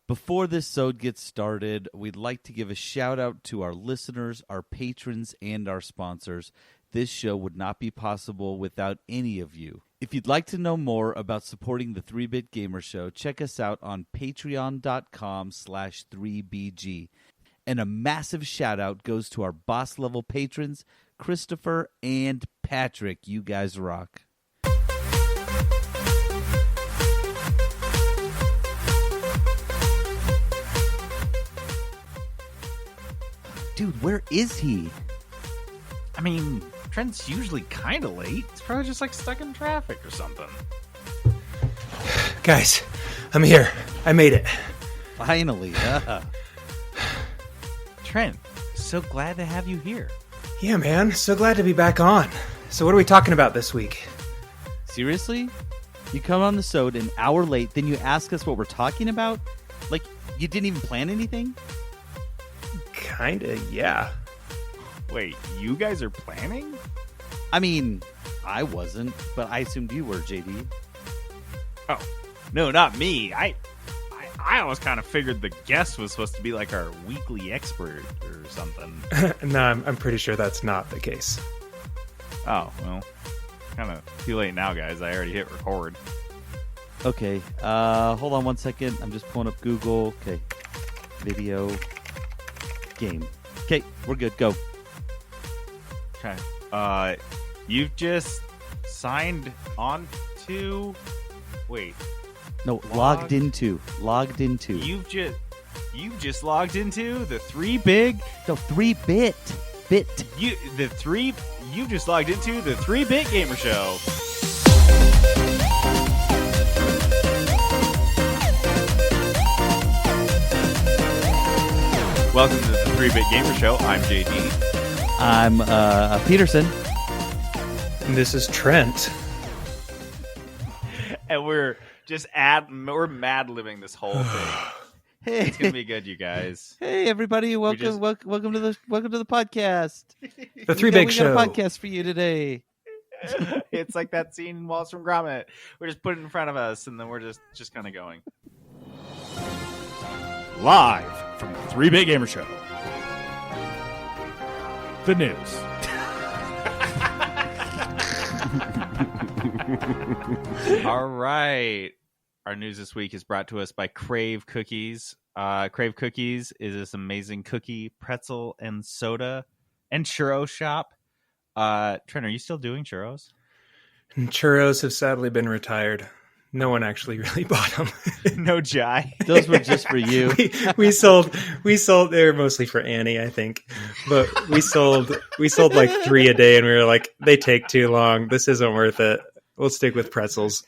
Before this sode gets started, we'd like to give a shout out to our listeners, our patrons, and our sponsors. This show would not be possible without any of you. If you'd like to know more about supporting the 3-Bit Gamer Show, check us out on patreon.com/3BG. And a massive shout out goes to our boss level patrons, Christopher and Patrick. You guys rock. Dude, where is he? I mean, Trent's usually kind of late. It's probably just like stuck in traffic or something. Guys, I'm here. I made it. Finally. Trent, so glad to have you here. Yeah, man. So glad to be back on. So what are we talking about this week? Seriously? You come on the sode an hour late, then you ask us what we're talking about? Like, you didn't even plan anything? Kinda, yeah. Wait, you guys are planning? I mean, I wasn't, but I assumed you were, JD. Oh, no, not me. I always kind of figured the guest was supposed to be like our weekly expert or something. No, I'm pretty sure that's not the case. Oh, well, kind of too late now, guys. I already hit record. Okay, hold on 1 second. I'm just pulling up Google. Okay, video game. Okay, we're good. Go. Okay. You've just signed on to... Wait. No, logged into. You've just logged into the 3-Bit. No, 3-bit. Bit. You just logged into the 3-Bit Gamer Show. Welcome to the 3-Bit Gamer Show. I'm JD. I'm Peterson. And this is Trent. And we're just mad-libbing this whole thing. Hey, It's gonna be good, you guys. hey, everybody! Welcome to the podcast. The Three Big we Show. got a podcast for you today. It's like that scene in Wallace from Gromit. We're just putting it in front of us, and then we're just kind of going. Live from the 3-Bit Gamer Show. The news. All right. Our news this week is brought to us by Crave Cookies. Crave Cookies is this amazing cookie, pretzel, and soda and churro shop. Trent, are you still doing churros? And churros have sadly been retired. No one actually really bought them. No jai. Those were just for you. we sold. They were mostly for Annie, I think. But we sold like 3 a day, and we were like, they take too long. This isn't worth it. We'll stick with pretzels.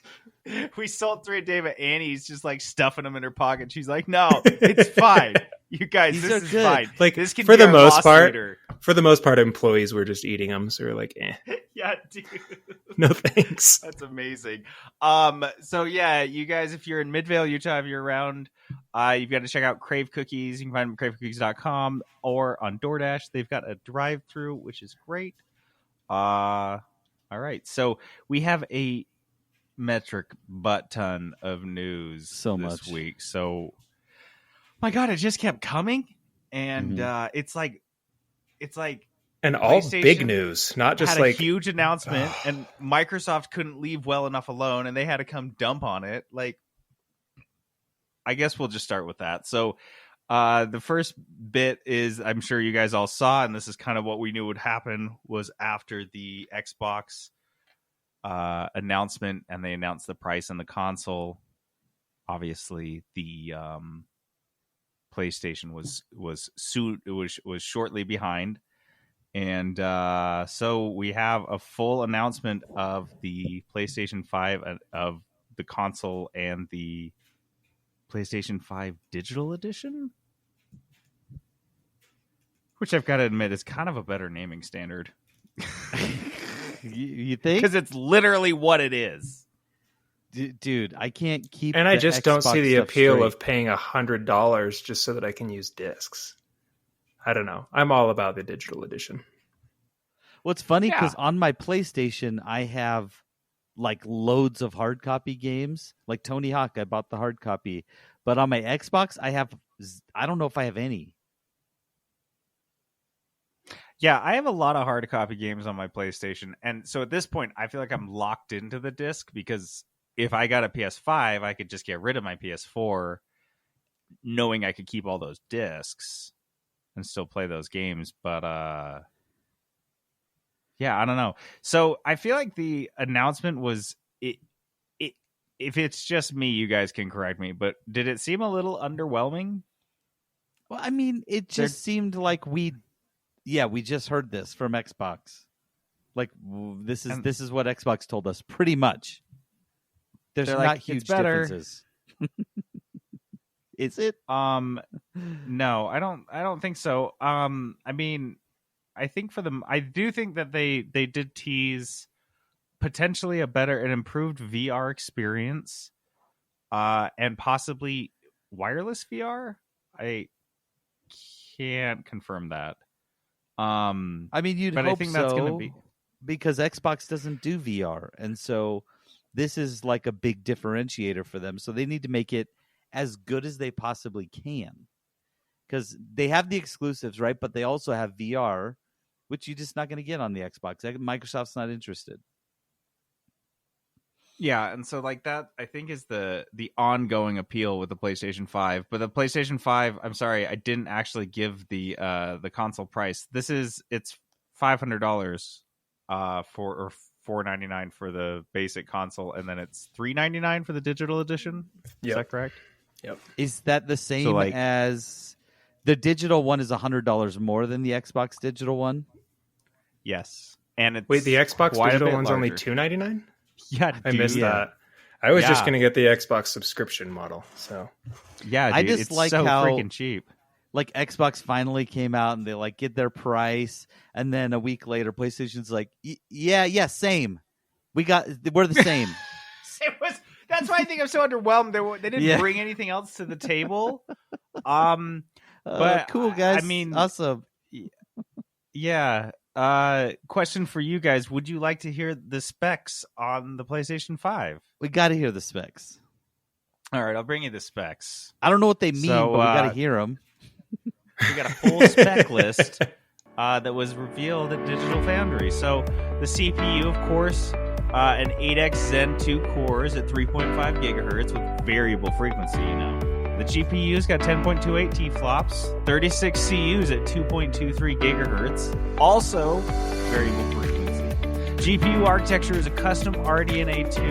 We sold 3 a day, but Annie's just like stuffing them in her pocket. She's like, "No, it's fine. You guys, These this are is good. fine. Like, this can for be the our most loss part- leader." For the most part, employees were just eating them, so we're like, Yeah, dude. no thanks. That's amazing. So yeah, you guys, if you're in Midvale, Utah, if you're around, you've got to check out Crave Cookies. You can find them at cravecookies.com or on DoorDash. They've got a drive-through, which is great. All right. So we have a metric butt ton of news So this much. week. So my God, it just kept coming. And it's like And all PlayStation big news, not just had like a huge announcement, and Microsoft couldn't leave well enough alone, and they had to come dump on it. Like, I guess we'll just start with that. So, the first bit is, I'm sure you guys all saw, and this is kind of what we knew would happen, was after the Xbox announcement, and they announced the price and the console. Obviously, the PlayStation was shortly behind. And so we have a full announcement of the PlayStation 5, of the console, and the PlayStation 5 Digital Edition, which I've got to admit is kind of a better naming standard. You think? Because it's literally what it is. Dude, I can't keep. And I the just don't Xbox see the stuff appeal straight. of paying $100 just so that I can use discs. I don't know. I'm all about the digital edition. What's funny, Yeah. because on my PlayStation, I have like loads of hard copy games. Like Tony Hawk, I bought the hard copy. But on my Xbox, I don't know if I have any. Yeah, I have a lot of hard copy games on my PlayStation. And so at this point, I feel like I'm locked into the disc because if I got a PS5, I could just get rid of my PS4 knowing I could keep all those discs and still play those games. But yeah, I don't know. So I feel like the announcement was it. If it's just me, you guys can correct me, but did it seem a little underwhelming? Well, I mean, it just seemed like we just heard this from Xbox. Like this is what Xbox told us, pretty much. There's not like, huge it's better. differences. Is it? No, I don't think so. I mean, I think I do think that they did tease potentially a better and improved VR experience, and possibly wireless VR. I can't confirm that. I mean, you'd but hope I think so, that's going to be because Xbox doesn't do VR, and so this is like a big differentiator for them. So they need to make it as good as they possibly can, because they have the exclusives, right? But they also have VR, which you're just not going to get on the Xbox. Microsoft's not interested. Yeah, and so like that, I think is the ongoing appeal with the PlayStation 5. But the PlayStation 5, I'm sorry, I didn't actually give the console price. It's $500 for $499 for the basic console, and then it's $399 for the digital edition. Is that correct? Yep. Is that the same as the digital one? Is $100 more than the Xbox digital one? Yes, and it's wait, the Xbox digital one's larger. only $299. Yeah, I missed dude. that. I was just going to get the Xbox subscription model. So yeah, dude, I just it's like so how freaking cheap. Like Xbox finally came out and they like get their price, and then a week later, PlayStation's like, yeah, same. We're the same. That's why I think I'm so underwhelmed. They didn't bring anything else to the table. But cool, guys. I mean, awesome. Yeah. Question for you guys: would you like to hear the specs on the PlayStation 5? We got to hear the specs. All right, I'll bring you the specs. I don't know what they mean, but we got to hear them. We got a full spec list that was revealed at Digital Foundry. So the CPU, of course, an 8X Zen 2 cores at 3.5 gigahertz with variable frequency, The GPU's got 10.28 T-flops, 36 CUs at 2.23 gigahertz, also variable frequency. GPU architecture is a custom RDNA 2,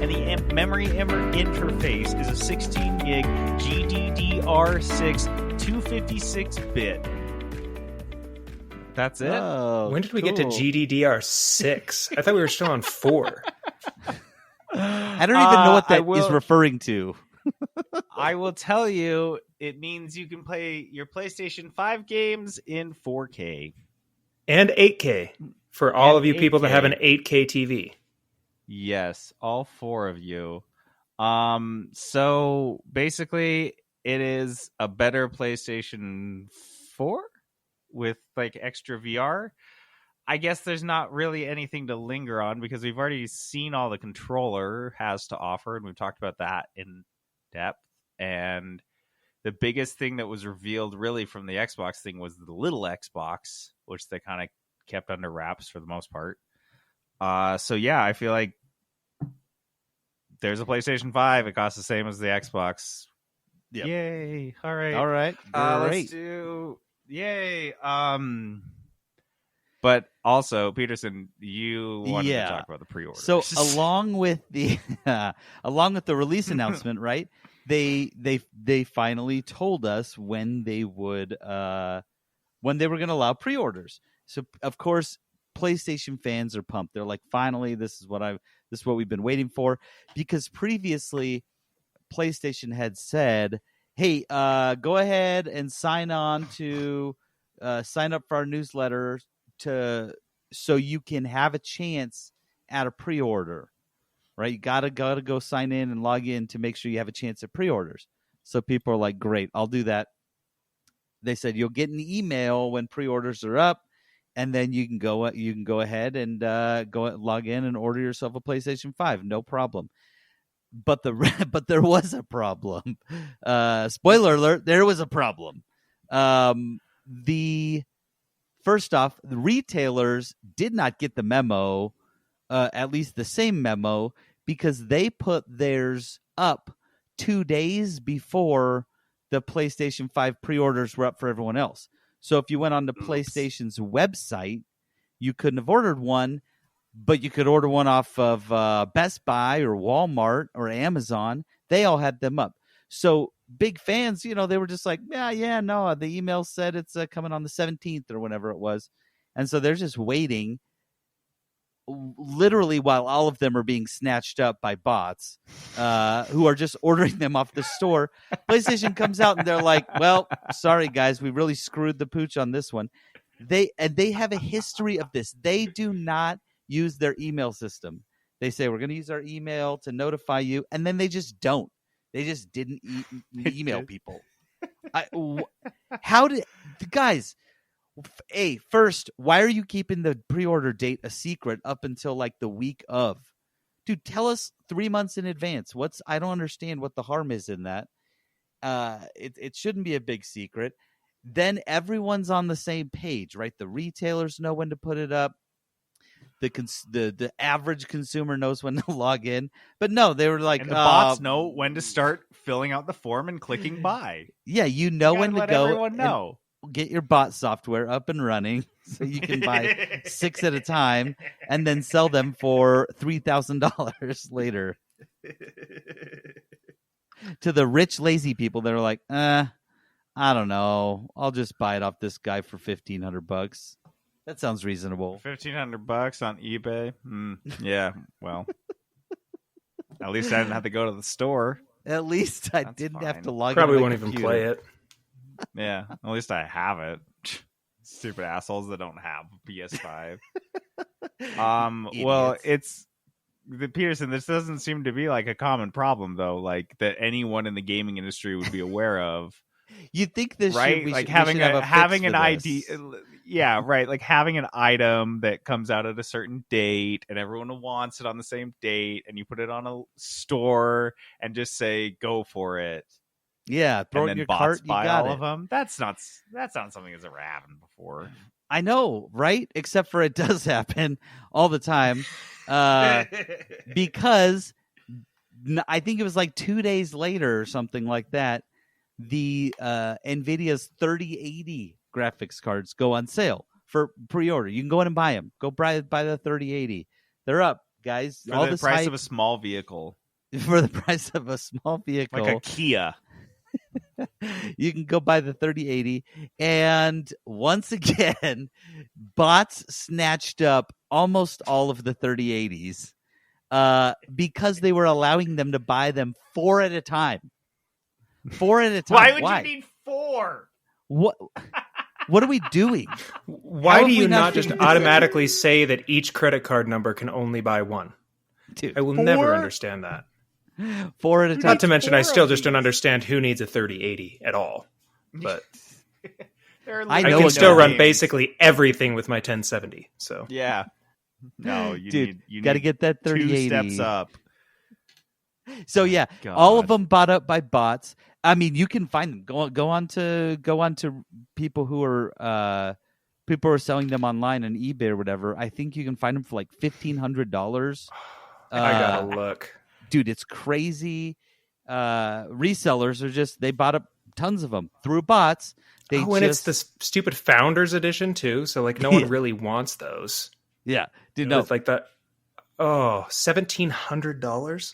and the memory interface is a 16 gig GDDR6 256-bit. That's it. Oh, when did we get to GDDR6? I thought we were still on 4. I don't even know what that is referring to. I will tell you, it means you can play your PlayStation 5 games in 4K. And 8K for all of you people that have an 8K TV. Yes, all 4 of you. So basically, it is a better PlayStation 4 with like extra VR. I guess there's not really anything to linger on because we've already seen all the controller has to offer, and we've talked about that in depth. And the biggest thing that was revealed really from the Xbox thing was the little Xbox, which they kind of kept under wraps for the most part. So yeah, I feel like there's a PlayStation 5. It costs the same as the Xbox. Yep. Yay. All right. Great. Let's do yay. But also, Peterson, you wanted to talk about the pre-orders. So along with the release announcement, right? They finally told us when they were going to allow pre-orders. So of course, PlayStation fans are pumped. They're like, finally, this is what we've been waiting for, because previously PlayStation had said, hey, go ahead and sign up for our newsletter so you can have a chance at a pre-order, right? You gotta go sign in and log in to make sure you have a chance at pre-orders. So people are like, great, I'll do that. They said you'll get an email when pre-orders are up, and then you can go ahead and go log in and order yourself a PlayStation 5, no problem. but but there was a problem. Spoiler alert: there was a problem. First off, the retailers did not get the memo, at least the same memo, because they put theirs up 2 days before the PlayStation 5 pre-orders were up for everyone else. So if you went on to PlayStation's website, you couldn't have ordered one, but you could order one off of Best Buy or Walmart or Amazon. They all had them up. So big fans, they were just like, no, the email said it's coming on the 17th or whenever it was. And so they're just waiting literally while all of them are being snatched up by bots who are just ordering them off the store. PlayStation comes out and they're like, well, sorry guys, we really screwed the pooch on this one. They have a history of this. They do not use their email system. They say, we're going to use our email to notify you. And then they just don't. They just didn't email people. Guys, first, why are you keeping the pre-order date a secret up until like the week of? Dude, tell us 3 months in advance. I don't understand what the harm is in that. It shouldn't be a big secret. Then everyone's on the same page, right? The retailers know when to put it up. The average consumer knows when to log in, but no, they were like, and the bots know when to start filling out the form and clicking buy. Yeah, when to let go. Everyone know. Get your bot software up and running so you can buy 6 at a time and then sell them for $3,000 later. To the rich, lazy people that are like, I don't know, I'll just buy it off this guy for $1,500. That sounds reasonable. $1,500 on eBay. Yeah, well, at least I didn't have to go to the store. At least I didn't have to log in. Probably won't even play it. Yeah, at least I have it. Stupid assholes that don't have PS5. Well, it's Peterson. This doesn't seem to be like a common problem, though. Like that anyone in the gaming industry would be aware of. You'd think this, right? We like should, having we should have a having fix an for ID. this. Yeah, right. Like having an item that comes out at a certain date and everyone wants it on the same date, and you put it on a store and just say go for it. Yeah, throw and it in then your bots cart. You buy got all it. of them. That's not something that's ever happened before. I know, right? Except for it does happen all the time, because I think it was like 2 days later or something like that. The NVIDIA's 3080 graphics cards go on sale for pre-order. You can go in and buy them. Go buy the 3080. They're up, guys. For all the this price hype, of a small vehicle. for the price of a small vehicle, Like a Kia. you can go buy the 3080. And once again, bots snatched up almost all of the 3080s because they were allowing them to buy them 4 at a time. 4 at a time. Why would you need 4? What are we doing? Why do you not just figured this out? automatically say that each credit card number can only buy one? Dude, I will 4? never understand that. 4 at a time. Not to mention, I 4 still of just don't these? understand who needs a 3080 at all. But I I know can what still no run games. basically everything with my 1070. So Yeah. No, you Dude, need got to get that 2 3080. steps up. So yeah, God. all of them bought up by bots. I mean, you can find them. Go on to people who are selling them online on eBay or whatever. I think you can find them for like $1,500. I gotta look. Dude, it's crazy. Resellers are they bought up tons of them through bots. They And it's the stupid Founders Edition too. So like no one really wants those. yeah, dude. No, With like that. Oh, $1,700.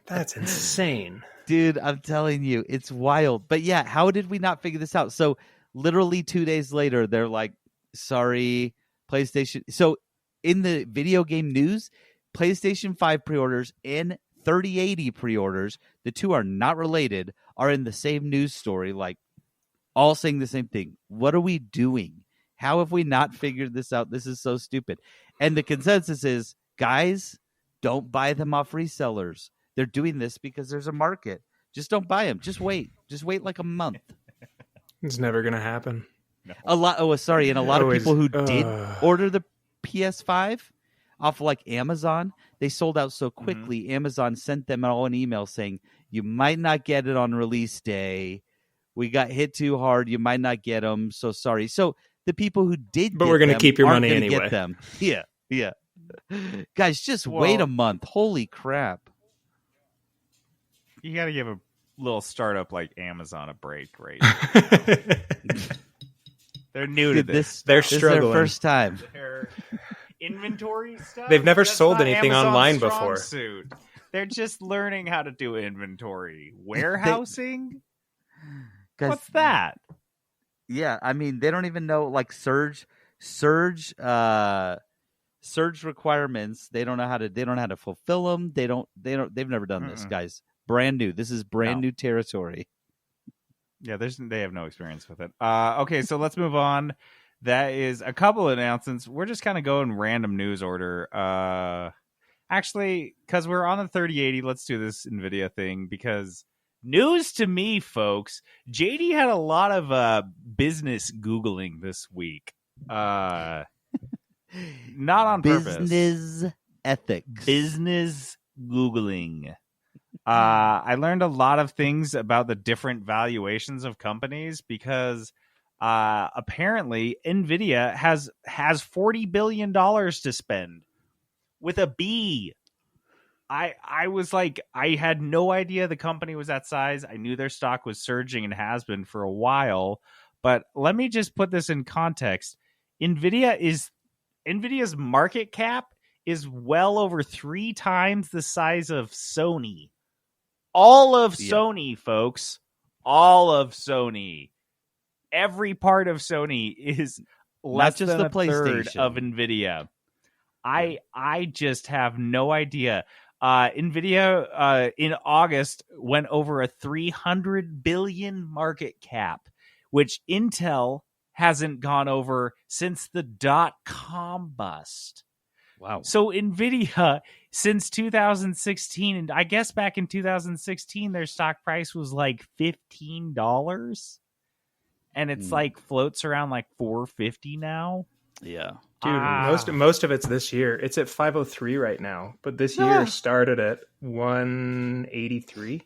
That's insane. dude, I'm telling you, it's wild. But yeah, how did we not figure this out? So literally 2 days later, they're like, sorry, PlayStation. So in the video game news, PlayStation 5 pre-orders and 3080 pre-orders, the two are not related, are in the same news story, like all saying the same thing. What are we doing? How have we not figured this out? This is so stupid. And the consensus is, guys, don't buy them off resellers. They're doing this because there's a market. Just don't buy them. Just wait. Just wait like a month. It's never gonna happen. And a lot of Always- people who did order the PS5 off like Amazon. They sold out so quickly. Amazon sent them all an email saying, you might not get it on release day. We got hit too hard. You might not get them. So sorry. So the people who did, But we're going to keep your money anyway. Get them. Yeah. Yeah. Guys, just wait a month. Holy crap. You got to give a little startup like Amazon a break, right? They're new to this. They're struggling. This is their first time. Their inventory stuff. They've never sold anything Amazon's online strong before. Suit. They're just learning how to do inventory. Warehousing? What's that? Yeah, I mean, they don't even know, like, surge requirements. They don't know how to fulfill them. They've never done this, guys. Brand new. This is brand new territory. Yeah, they have no experience with it. Okay, so let's move on. That is a couple of announcements. We're just kind of going random news order. Actually, because we're on the 3080, let's do this NVIDIA thing, because news to me, folks. JD had a lot of business Googling this week. Not on purpose. Business ethics. Business Googling. I learned a lot of things about the different valuations of companies because apparently NVIDIA has $40 billion to spend with a B. I was like, I had no idea the company was that size. I knew their stock was surging and has been for a while. But let me just put this in context. NVIDIA's market cap is well over 3 times the size of Sony. All of Sony, folks. All of Sony. Every part of Sony is less just than the a third PlayStation. of NVIDIA. I just have no idea. NVIDIA in August went over a $300 billion market cap, which Intel hasn't gone over since the .com bust. Wow. So NVIDIA, since 2016, and I guess back in 2016, their stock price was like $15. And it's like floats around like $4.50 now. Yeah. Dude, most of it's this year. It's at 503 right now, but this year started at 183.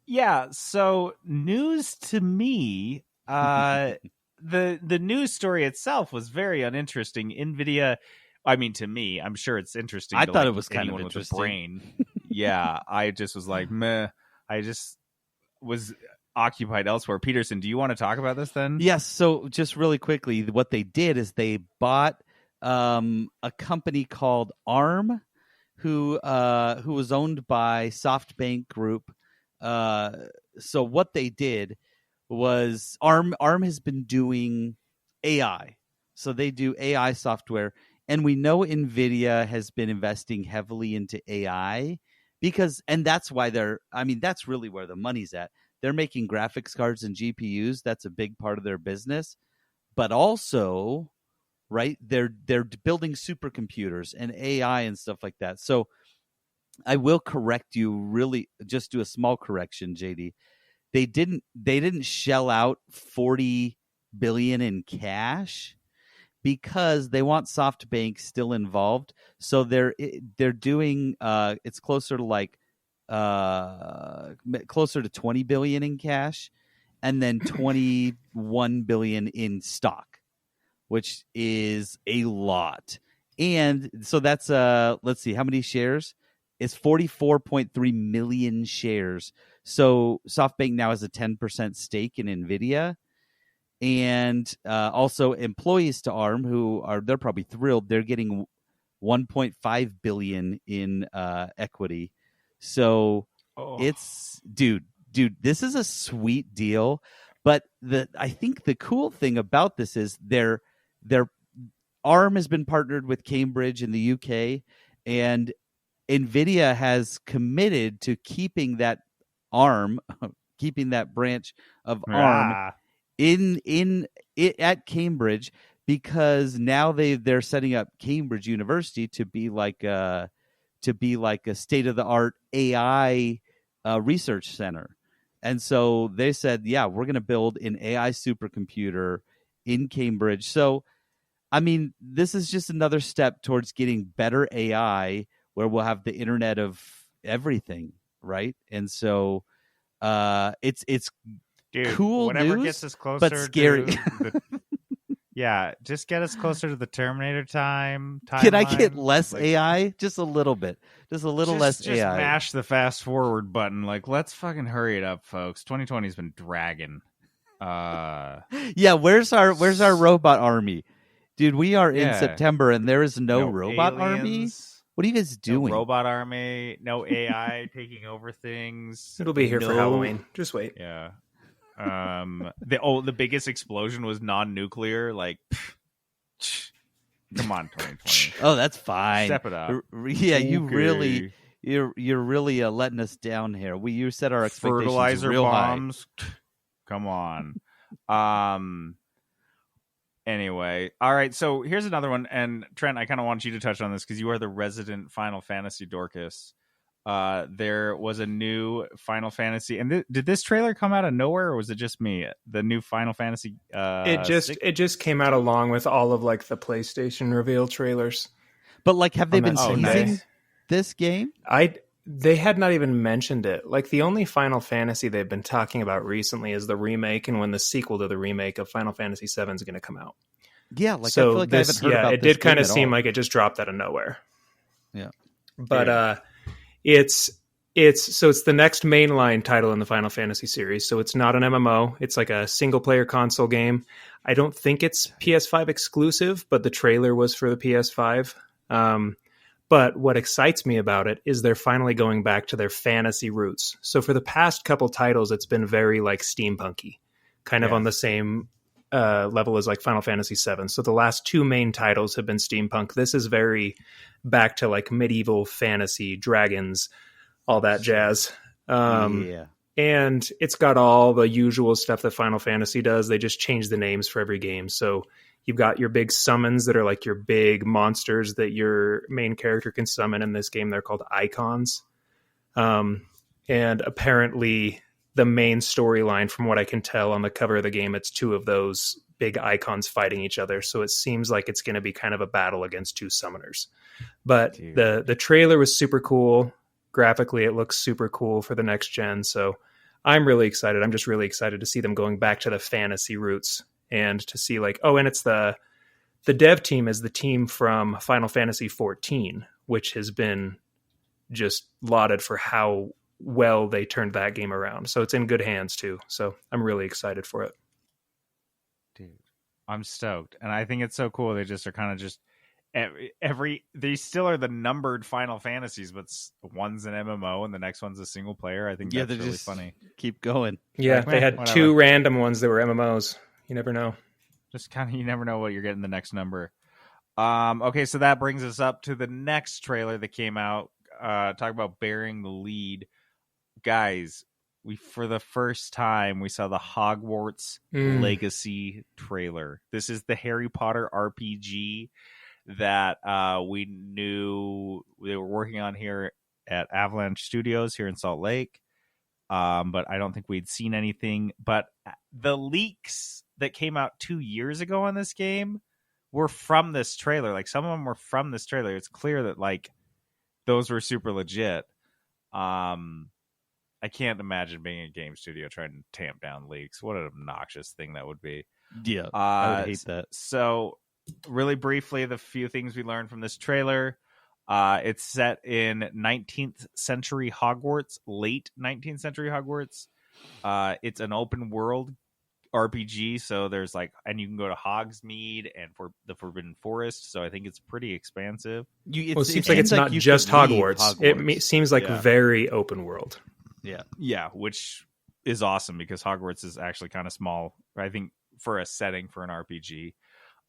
Yeah, so news to me, the news story itself was very uninteresting. NVIDIA, I mean, to me, I'm sure it's interesting. I to, thought like, it was kind of anyone with a interesting. brain. Yeah, I just was like, meh. I just was occupied elsewhere. Peterson, do you want to talk about this then? Yes. So just really quickly, what they did is they bought a company called ARM, who was owned by SoftBank Group. So what they did was ARM has been doing AI. So they do AI software, and we know NVIDIA has been investing heavily into AI and that's why that's really where the money's at. They're making graphics cards and GPUs. That's a big part of their business. But also, right, they're building supercomputers and AI and stuff like that. So I will correct you, really just do a small correction, JD. They didn't shell out $40 billion in cash because they want SoftBank still involved. So they're doing it's closer to like closer to $20 billion in cash, and then $21 billion in stock, which is a lot. And so that's let's see, how many shares? It's 44.3 million shares. So SoftBank now has a 10% stake in NVIDIA. And also employees to ARM they're probably thrilled. They're getting $1.5 billion in equity. So it's dude, this is a sweet deal. But I think the cool thing about this is their ARM has been partnered with Cambridge in the UK, and NVIDIA has committed to keeping that branch of ARM at Cambridge, because now they're setting up Cambridge University to be like a state of the art AI research center. And so they said, yeah, we're going to build an AI supercomputer in Cambridge. So I mean, this is just another step towards getting better AI, where we'll have the internet of everything, right? And so, it's Dude, cool whatever news, gets us closer but scary. to yeah, just get us closer to the Terminator time. Can I get timeline. less Like, AI? Just a little bit. Just a little less just AI. mash the fast forward button. Like, let's fucking hurry it up, folks. 2020's been dragging. Yeah, where's our robot army? Dude, we are in Yeah. September and there is no robot army? aliens, What are you guys no doing? robot army, no AI taking over things. It'll be here for No- Halloween. Just wait. Yeah. The biggest explosion was non-nuclear. Like, come on, 2020. Oh, that's fine. Step it up. Yeah, you Okay. really you're really letting us down here. You set our expectations fertilizer real bombs. Come on. Anyway, all right. So here's another one, and Trent, I kind of want you to touch on this because you are the resident Final Fantasy Dorcas. There was a new Final Fantasy, and did this trailer come out of nowhere, or was it just me? The new Final Fantasy. It just came out along with all of like the PlayStation reveal trailers. But like, have they on been that same teasing day. this game? They had not even mentioned it. Like the only Final Fantasy they've been talking about recently is the remake, and when the sequel to the remake of Final Fantasy VII is going to come out. Yeah, like So I feel like I haven't heard about it this did kind game of at seem all. like it just dropped out of nowhere. Yeah. But it's the next mainline title in the Final Fantasy series. So it's not an MMO. It's like a single player console game. I don't think it's PS5 exclusive, but the trailer was for the PS5. But what excites me about it is they're finally going back to their fantasy roots. So for the past couple titles, it's been very like steampunky, kind of on the same level as like Final Fantasy VII. So the last two main titles have been steampunk. This is very back to like medieval fantasy, dragons, all that jazz. Yeah. And it's got all the usual stuff that Final Fantasy does. They just change the names for every game. So you've got your big summons that are like your big monsters that your main character can summon. In this game, they're called icons. And apparently the main storyline, from what I can tell on the cover of the game, it's two of those big icons fighting each other. So it seems like it's going to be kind of a battle against two summoners. But the trailer was super cool. Graphically, it looks super cool for the next gen. So I'm really excited. I'm just really excited to see them going back to the fantasy roots and to see like, oh, and it's the dev team is the team from Final Fantasy 14, which has been just lauded for how well they turned that game around. So it's in good hands too. So I'm really excited for it. Dude, I'm stoked, and I think it's so cool. They just are kind of just they still are the numbered Final Fantasies, but one's an MMO and the next one's a single player. I think that's they're really just funny. Keep going. Yeah, Like, they had whatever. two random ones that were MMOs. You never know. Just kind of, you never know what you're getting the next number. Okay, so that brings us up to the next trailer that came out. Talk about bearing the lead, guys. For the first time, we saw the Hogwarts Legacy trailer. This is the Harry Potter RPG that we knew they were working on here at Avalanche Studios here in Salt Lake. But I don't think we'd seen anything. But the leaks that came out 2 years ago on this game were from this trailer. Like, some of them were from this trailer. It's clear that like those were super legit. I can't imagine being a game studio trying to tamp down leaks. What an obnoxious thing that would be. Yeah, I would hate that. So, really briefly, the few things we learned from this trailer. It's set in 19th century Hogwarts, late 19th century Hogwarts. It's an open world RPG, so there's like, and you can go to Hogsmeade and for the Forbidden Forest. So I think it's pretty expansive. It seems like it's not just Hogwarts. It seems like very open world. Yeah, which is awesome because Hogwarts is actually kind of small. I think for a setting for an RPG,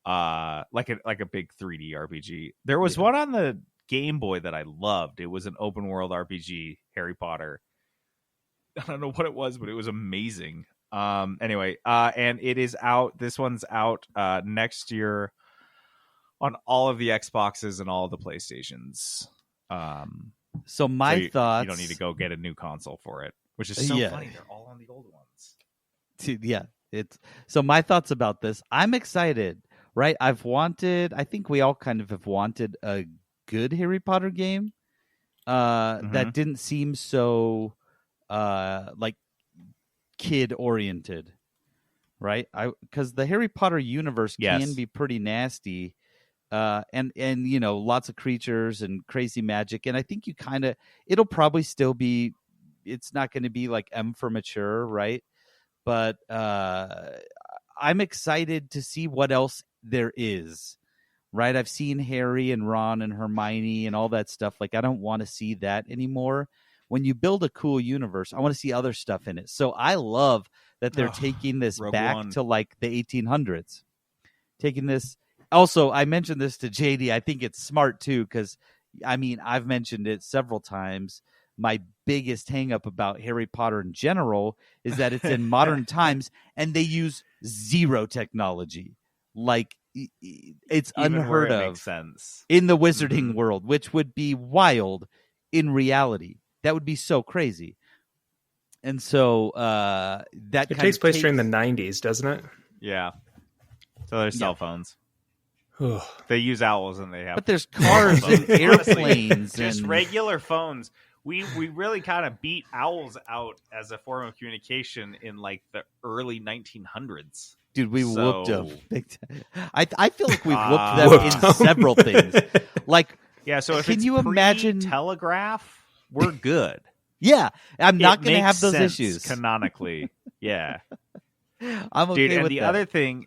like a big 3D RPG. There was one on the Game Boy that I loved. It was an open world RPG, Harry Potter. I don't know what it was, but it was amazing. Anyway, and it is out. This one's out next year on all of the Xboxes and all of the PlayStations. So my thoughts. You don't need to go get a new console for it, which is so funny. They're all on the old ones. So my thoughts about this. I'm excited, right? I think we all kind of have wanted a good Harry Potter game that didn't seem so like kid oriented, right? Because the Harry Potter universe can be pretty nasty, and lots of creatures and crazy magic, and I think it'll probably still be. It's not going to be like M for mature, right? But I'm excited to see what else there is, right? I've seen Harry and Ron and Hermione and all that stuff. Like, I don't want to see that anymore. When you build a cool universe, I want to see other stuff in it. So I love that they're taking this back to like the 1800s. Taking this. Also, I mentioned this to JD. I think it's smart too, because I've mentioned it several times. My biggest hang up about Harry Potter in general is that it's in modern times and they use zero technology. Like, it's Even unheard of makes sense. in the wizarding world, which would be wild in reality. That would be so crazy. And so that it takes place during the 90s, doesn't it? Yeah. So there's cell phones. They use owls and they have. But there's cars and airplanes. Just and regular phones. We really kind of beat owls out as a form of communication in like the early 1900s. Dude, we So- whooped them. Big time. I feel like we whooped them in several things. Like, Yeah, so if Can it's you imagine- telegraph, we're good. yeah, I'm not It going to makes have those sense issues. Canonically. Yeah. I'm okay Dude, and with the that. other thing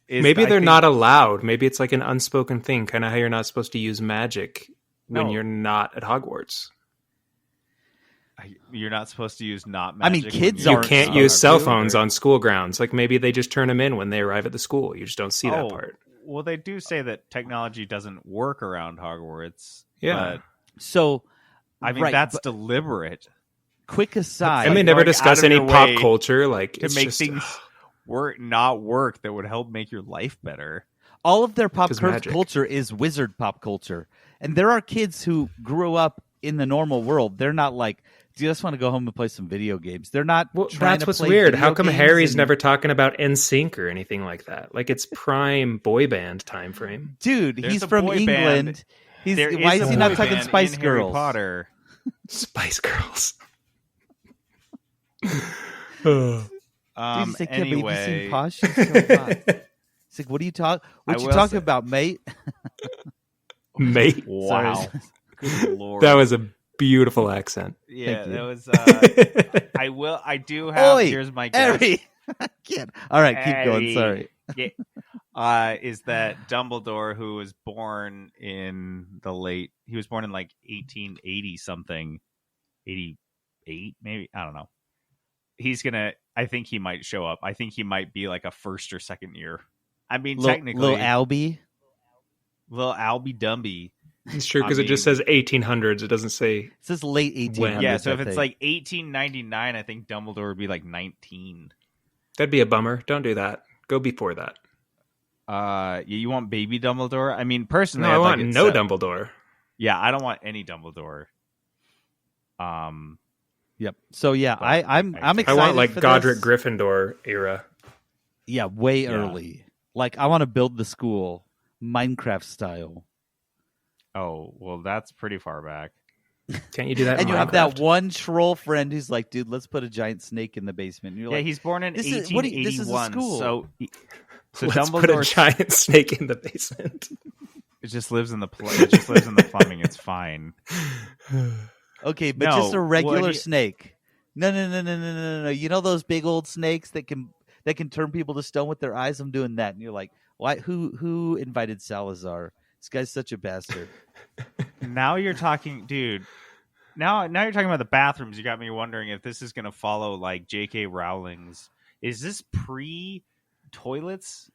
is Maybe I they're think- not allowed. Maybe it's like an unspoken thing, kind of how you're not supposed to use magic when No. you're not at Hogwarts. You're not supposed to use not I mean, magic. kids You aren't can't allowed use cell to, phones or- on school grounds. Like maybe they just turn them in when they arrive at the school. You just don't see that part. Well, they do say that technology doesn't work around Hogwarts. Yeah. So, But, I mean, right, that's but deliberate quick aside. And they like never going discuss out of any your pop way culture. Like to it's make just, things not work that would help make your life better. all of their pop 'Cause magic. culture is wizard pop culture. And there are kids who grew up in the normal world. They're not like, do you just want to go home and play some video games? They're not Well, trying that's to what's play weird. video How come games Harry's and- never talking about NSYNC or anything like that? Like it's prime boy band time frame. Dude, There's he's a from boy England. band. He's There why is is a he not boy talking band Spice in Harry Girls? Potter. Spice Girls. Dude, he's like, yeah, but have you Anyway, seen Posh? She's so hot. He's like, what are you talking? What I you will talking say- about, mate? Mate. wow, Sorry. good lord, That was a beautiful accent. yeah, Thank you. that was. I do have. Oi, Here's my guess. Harry. I can't. All right, keep going. Harry. Sorry. Is that Dumbledore, who was born in he was born in like 1880 something, 88 maybe, I don't know. I think he might show up. I think he might be like a first or second year. I mean, technically, Little Albie. little Albie Dumby. It's true I because it just mean- says 1800s. It doesn't say. It says late 1800s. Yeah, so if I it's think. like 1899, I think Dumbledore would be like 19. That'd be a bummer. Don't do that. Go before that. You want baby Dumbledore? I mean, personally, No, I I'd want like it no set- Dumbledore. Yeah, I don't want any Dumbledore. Yep. So yeah, But I'm I excited. I want like for Godric this. Gryffindor era. Yeah, way Yeah. early. Like, I want to build the school Minecraft style, Oh, well, that's pretty far back. Can't you do that? and in you have that Minecraft? one troll friend who's like, "Dude, let's put a giant snake in the basement." And you're Yeah, like, he's born in this is- what do you- this is a 1881. school. So Let's put a Dumbledore giant snake in the basement. it just lives in the it just lives in the plumbing. It's fine. "Okay, but No, just a regular what do you- snake." No. You know those big old snakes that can turn people to stone with their eyes? I'm doing that, and you're like, "Why? Who invited Salazar? This guy's such a bastard." Now you're talking, dude. Now you're talking about the bathrooms. You got me wondering if this is going to follow like J.K. Rowling's. Is this pre toilets?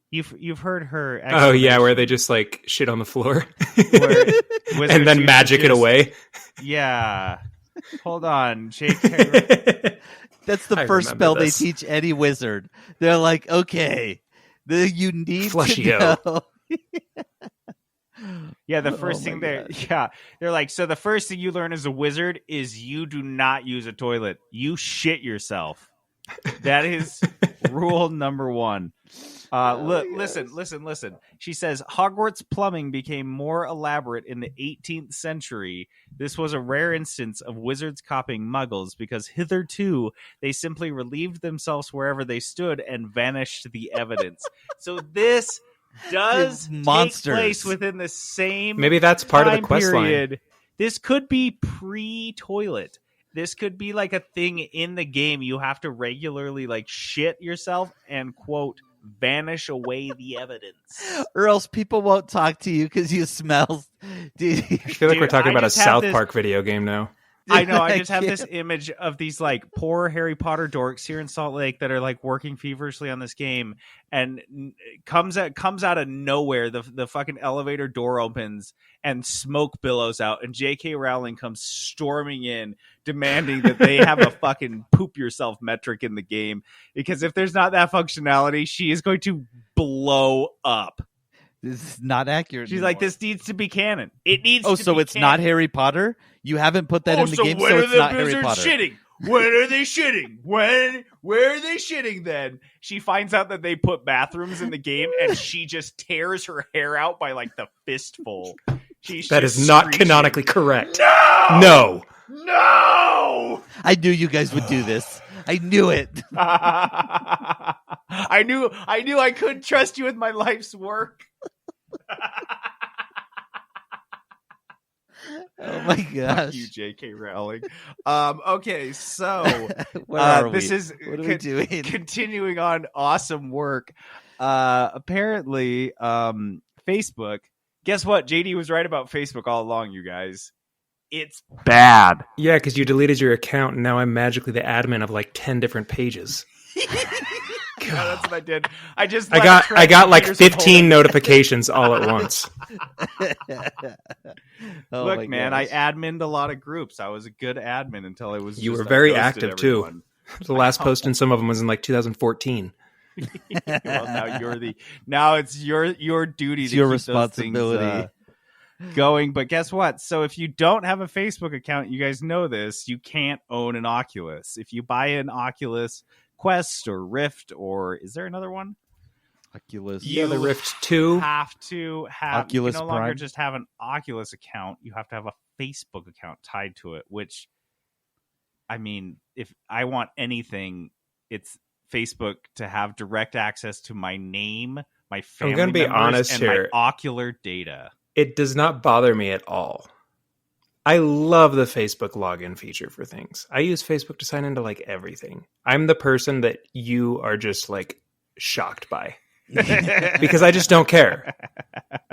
You've heard her. Oh yeah, where they explanation just like shit on the floor where wizards and then used to magic it just- away. Yeah. Hold on, J.K. That's the I first remember spell this. they teach any wizard. They're like, "Okay, you need Flushio. to know." Yeah, the Oh first my thing they're like, so the first thing you learn as a wizard is you do not use a toilet. You shit yourself. That is rule number one. Listen. She says Hogwarts plumbing became more elaborate in the 18th century. This was a rare instance of wizards copying muggles because hitherto they simply relieved themselves wherever they stood and vanished the evidence. So this does take place within the same Maybe that's part of the quest period. line. This could be pre-toilet. This could be like a thing in the game. You have to regularly like shit yourself and quote vanish away the evidence, or else people won't talk to you because you smell. Dude, I feel like we're talking about a South Park video game now. I know. I just have this image of these like poor Harry Potter dorks here in Salt Lake that are like working feverishly on this game, and comes out of nowhere. The fucking elevator door opens and smoke billows out, and J.K. Rowling comes storming in, demanding that they have a fucking poop yourself metric in the game, because if there's not that functionality, she is going to blow up. This is not accurate. She's anymore. like, this needs to be canon. It needs. Oh, to so be it's canon. not Harry Potter? You haven't put that in the game, so it's not Harry Potter. Shitting? When are they shitting? Where are they shitting then? She finds out that they put bathrooms in the game, and she just tears her hair out by like the fistful. That is not canonically correct. No! I knew you guys would do this. I knew it. I knew I couldn't trust you with my life's work. Oh my gosh. Fuck you, J.K. Rowling. Okay, so Where are we? This is what are we doing? Continuing on awesome work. Apparently, Facebook. Guess what? JD was right about Facebook all along, you guys. It's bad. Yeah, because you deleted your account, and now I'm magically the admin of like 10 different pages. Yeah, that's what I did. I got like 15 notifications all at once. Look, man, I adminned a lot of groups. I was a good admin until I was. You were very active too. The last post in some of them was in like 2014. Well, now it's your duty. It's to your keep responsibility. Those things, going. But guess what? So if you don't have a Facebook account, you guys know this. You can't own an Oculus. If you buy an Oculus Quest or Rift, or is there another one? Oculus. Yeah, the Rift 2. Have to have Oculus you no longer Prime. just have an Oculus account. You have to have a Facebook account tied to it. Which, I mean, if I want anything, it's Facebook to have direct access to my name, my family I'm gonna be members, honest and here. my ocular data. It does not bother me at all. I love the Facebook login feature for things. I use Facebook to sign into like everything. I'm the person that you are just like shocked by because I just don't care.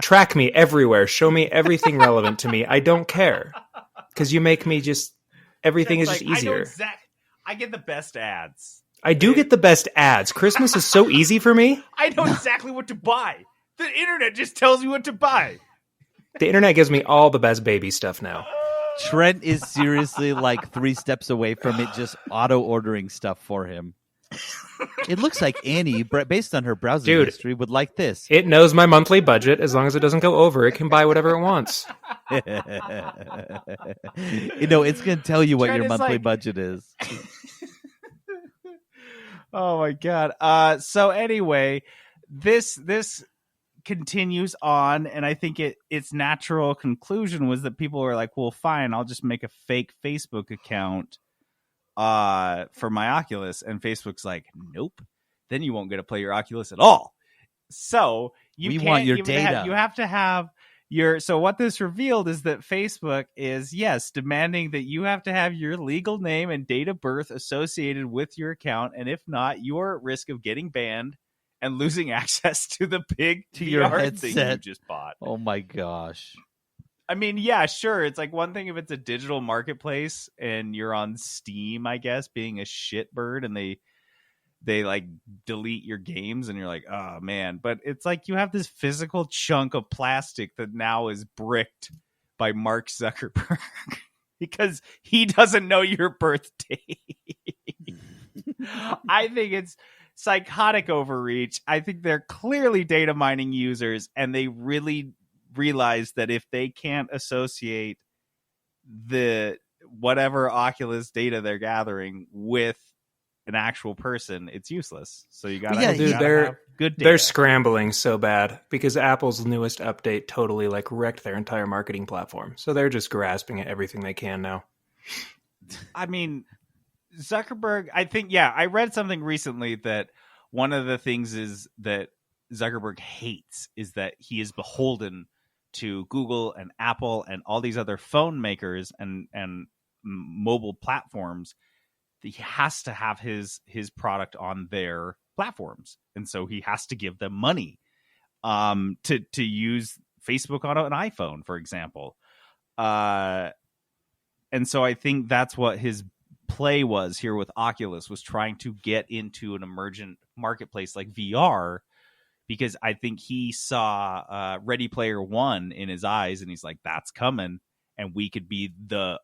Track me everywhere. Show me everything relevant to me. I don't care because you make me just everything is just easier. I get the best ads. I do get the best ads. Christmas is so easy for me. I know exactly what to buy. The internet just tells me what to buy. The internet gives me all the best baby stuff now. Trent is seriously like 3 steps away from it just auto-ordering stuff for him. It looks like Annie, based on her browsing history, would like this. It knows my monthly budget. As long as it doesn't go over, it can buy whatever it wants. You know, it's going to tell you what Trent your is monthly like- budget is. Oh my god. So anyway, this continues on, and I think its natural conclusion was that people were like, well, fine, I'll just make a fake Facebook account for my Oculus. And Facebook's like, nope, then you won't get to play your Oculus at all. So We want your data. You have to have so what this revealed is that Facebook is, yes, demanding that you have to have your legal name and date of birth associated with your account. And if not, you are at risk of getting banned and losing access to the big your VR thing you headset. just bought. Oh my gosh. I mean, yeah, sure. It's like one thing if it's a digital marketplace and you're on Steam, I guess, being a shitbird, and they like delete your games and you're like, oh man. But it's like you have this physical chunk of plastic that now is bricked by Mark Zuckerberg because he doesn't know your birthday. I think it's psychotic overreach. I think they're clearly data mining users, and they really realize that if they can't associate the whatever Oculus data they're gathering with an actual person, it's useless. So you got Well, yeah, to dude, have good data. they're scrambling so bad because Apple's newest update totally like wrecked their entire marketing platform. So they're just grasping at everything they can now. I mean, Zuckerberg, I think, yeah, I read something recently that one of the things is that Zuckerberg hates is that he is beholden to Google and Apple and all these other phone makers and mobile platforms. He has to have his product on their platforms, and so he has to give them money to use Facebook on an iPhone, for example. And so I think that's what his play was here with Oculus, was trying to get into an emergent marketplace like VR, because I think he saw Ready Player One in his eyes, and he's like, "That's coming." And we could be the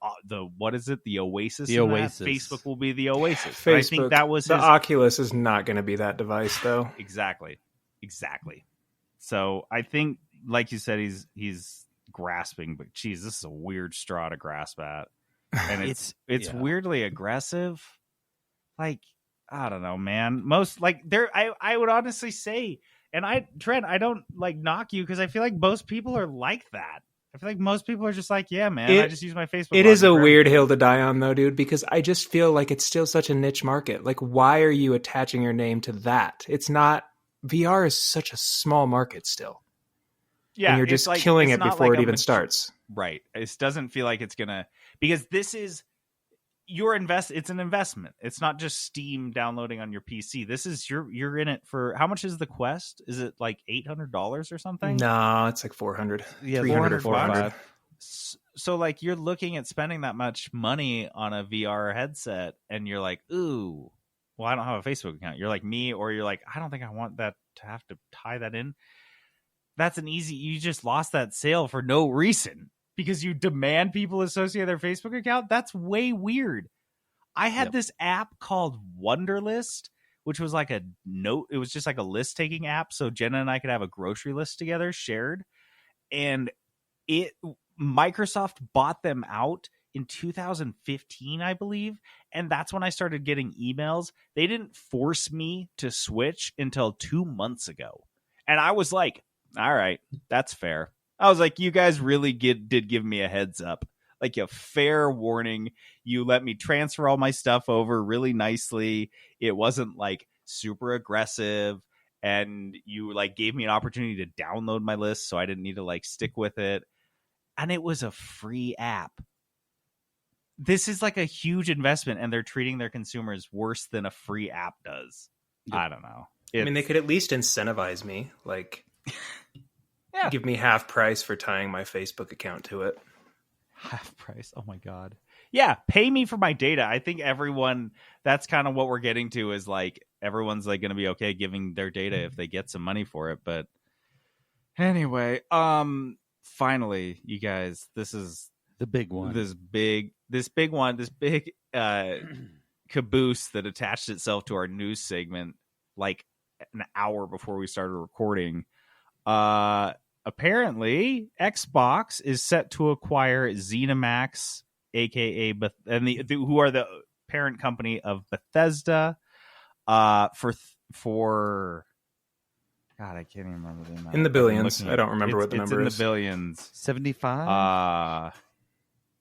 what is it? The Oasis. The in that? Oasis. Facebook will be the Oasis. Facebook, I think that was the his... Oculus is not going to be that device, though. Exactly. So I think, like you said, he's grasping, but geez, this is a weird straw to grasp at, and it's yeah. weirdly aggressive. Like, I don't know, man. Most like there, I would honestly say, and Trent, I don't like knock you because I feel like most people are like that. I feel like most people are just like, yeah, man, I just use my Facebook. It is a weird hill to die on, though, dude, because I just feel like it's still such a niche market. Like, why are you attaching your name to that? It's not. VR is such a small market still. Yeah, and you're just like, killing it not before like it even starts. Right. It doesn't feel like it's gonna, because this is it's an investment. It's not just Steam downloading on your PC. This is you're in it for, how much is the Quest? Is it like $800 or something? No, it's like 400. Yeah, 300 or 400. 400. So like you're looking at spending that much money on a VR headset, and you're like, ooh, well, I don't have a Facebook account. You're like me, or you're like, I don't think I want that to have to tie that in. That's you just lost that sale for no reason because you demand people associate their Facebook account. That's way weird. I had this app called Wunderlist, which was like it was just like a list taking app. So Jenna and I could have a grocery list together shared. And Microsoft bought them out in 2015, I believe. And that's when I started getting emails. They didn't force me to switch until 2 months ago. And I was like, all right, that's fair. I was like, you guys really did give me a heads up, like a fair warning. You let me transfer all my stuff over really nicely. It wasn't like super aggressive, and you like gave me an opportunity to download my list, so I didn't need to like stick with it. And it was a free app. This is like a huge investment, and they're treating their consumers worse than a free app does. Yep. I don't know. I mean, they could at least incentivize me, like give me half price for tying my Facebook account to it. Half price? Oh my god. Yeah, pay me for my data. I think that's kind of what we're getting to, is like everyone's like going to be okay giving their data if they get some money for it. But anyway, finally, you guys, this is the big one. This big caboose that attached itself to our news segment like an hour before we started recording. Apparently Xbox is set to acquire ZeniMax, aka who are the parent company of Bethesda, for God, I can't even remember the amount. In the billions. I don't remember what the number is. It's in the billions. 75?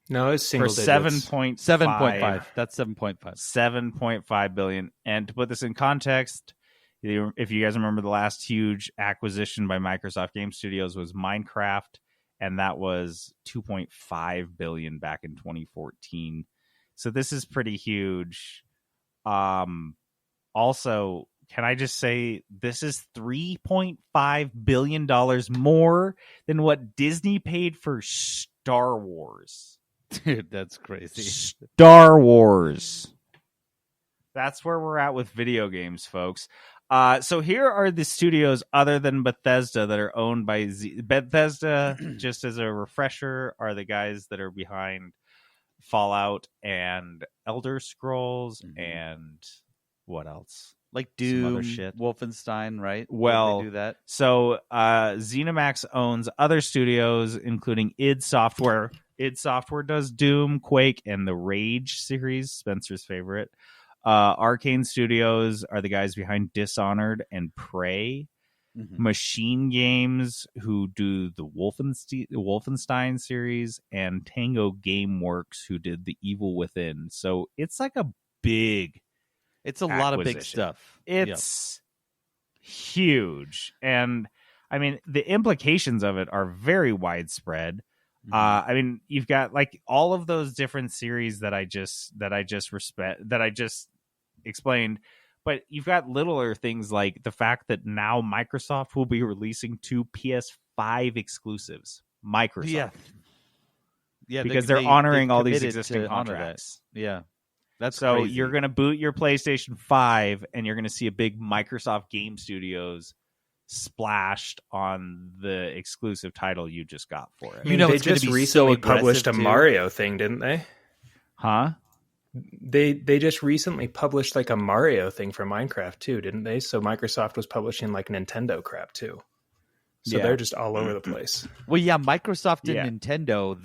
No, it's single digits. 7.5. That's 7.5. 7.5 billion. And to put this in context, if you guys remember, the last huge acquisition by Microsoft Game Studios was Minecraft, and that was 2.5 billion back in 2014. So this is pretty huge. Also, can I just say this is $3.5 billion more than what Disney paid for Star Wars. Dude, that's crazy. Star Wars. That's where we're at with video games, folks. So here are the studios other than Bethesda that are owned by Bethesda, just as a refresher, are the guys that are behind Fallout and Elder Scrolls and what else? Like Doom, some other shit. Wolfenstein, right? Well, they do that. So ZeniMax owns other studios, including id Software. id Software does Doom, Quake, and the Rage series, Spencer's favorite. Arcane Studios are the guys behind Dishonored and Prey. Machine Games, who do the Wolfenstein series, and Tango Gameworks, who did The Evil Within. So it's like a big It's a lot of big acquisition. stuff. It's huge. And I mean, the implications of it are very widespread. I mean, you've got like all of those different series that I just explained, but you've got littler things like the fact that now Microsoft will be releasing 2 PS5 exclusives. Microsoft. Yeah, Because they're honoring all these committed existing to honor contracts. that. Yeah. That's So crazy. you're going to boot your PlayStation 5 and you're going to see a big Microsoft Game Studios splashed on the exclusive title you just got for it. I mean, know they it's gonna just be so recently aggressive, published a too. Mario thing, didn't they? Huh? They just recently published like a Mario thing for Minecraft too, didn't they? So Microsoft was publishing like Nintendo crap too. So Yeah. they're just all over the place. Well, yeah, Microsoft and Yeah. Nintendo,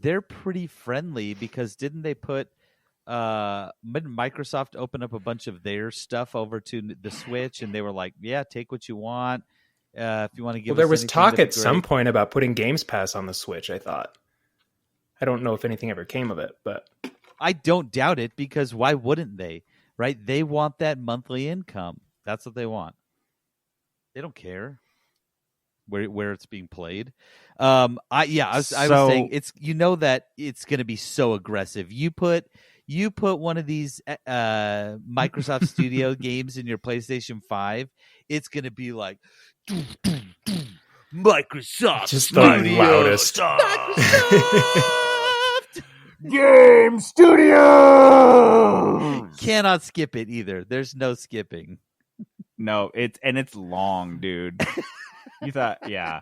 they're pretty friendly because didn't they put didn't Microsoft open up a bunch of their stuff over to the Switch, and they were like, "Yeah, take what you want. If you want to give." Well, there us was anything, talk that'd at be some great." point about putting Games Pass on the Switch, I thought. I don't know if anything ever came of it, but I don't doubt it because why wouldn't they? Right? They want that monthly income. That's what they want. They don't care where it's being played. I was saying it's that it's going to be so aggressive. You put one of these Microsoft Studio games in your PlayStation 5, it's going to be like Microsoft just the Studios. loudest. Microsoft Game Studios! Cannot skip it either. There's no skipping. No, it's long, dude. You thought, yeah.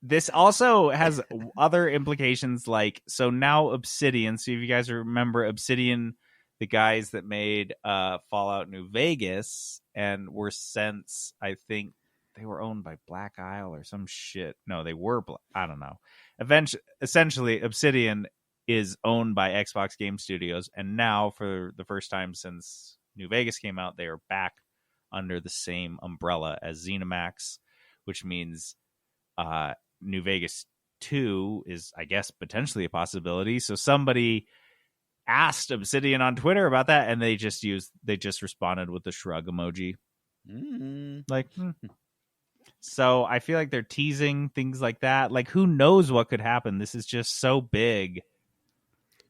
This also has other implications, like, so now Obsidian, so if you guys remember Obsidian, the guys that made Fallout New Vegas, and were since, I think they were owned by Black Isle or some shit. No, they were, I don't know. Essentially, Obsidian is owned by Xbox Game Studios, and now, for the first time since New Vegas came out, they are back under the same umbrella as ZeniMax, which means New Vegas 2 is, I guess, potentially a possibility. So somebody asked Obsidian on Twitter about that, and they just responded with the shrug emoji. Like, So I feel like they're teasing things like that. Like, who knows what could happen? This is just so big.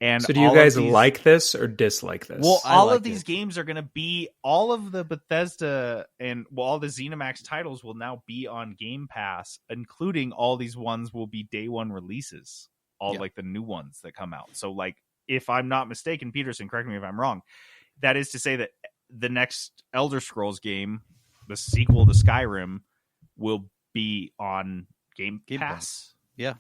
And So do you guys like this or dislike this? Well, I all like of these it. games are going to be, all of the Bethesda and all the ZeniMax titles will now be on Game Pass, including all these ones will be day one releases, all Yeah. like the new ones that come out. So, like, if I'm not mistaken, Peterson, correct me if I'm wrong, that is to say that the next Elder Scrolls game, the sequel to Skyrim, will be on Game Pass. Yeah.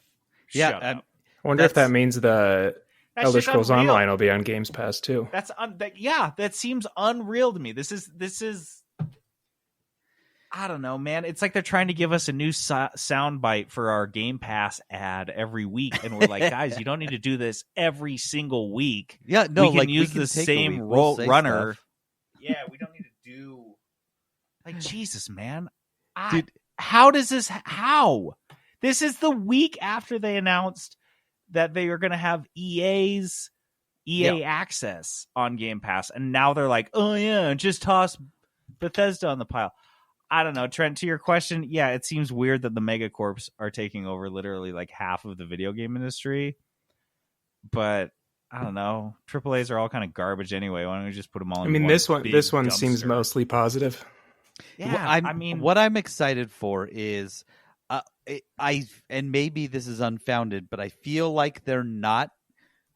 Shut Yeah. up. I wonder if that's- that means the That's Elder just Scrolls unreal. Online will be on Games Pass too. That seems unreal to me. This is I don't know, man. It's like they're trying to give us a new sound bite for our Game Pass ad every week, and we're like, guys, you don't need to do this every single week. Yeah, no, we can like use we the can take a same week. We'll say runner. stuff. Yeah, we don't need to do like Jesus, man. Dude. How does this? How? This is the week after they announced that they are going to have EA access on Game Pass, and now they're like, oh yeah, just toss Bethesda on the pile. I don't know, Trent, to your question, yeah, it seems weird that the megacorps are taking over literally like half of the video game industry, but I don't know, AAAs are all kind of garbage anyway. Why don't we just put them all in this big one seems dumpster? mostly positive. Yeah, Well, I mean, what I'm excited for is, and maybe this is unfounded, but I feel like they're not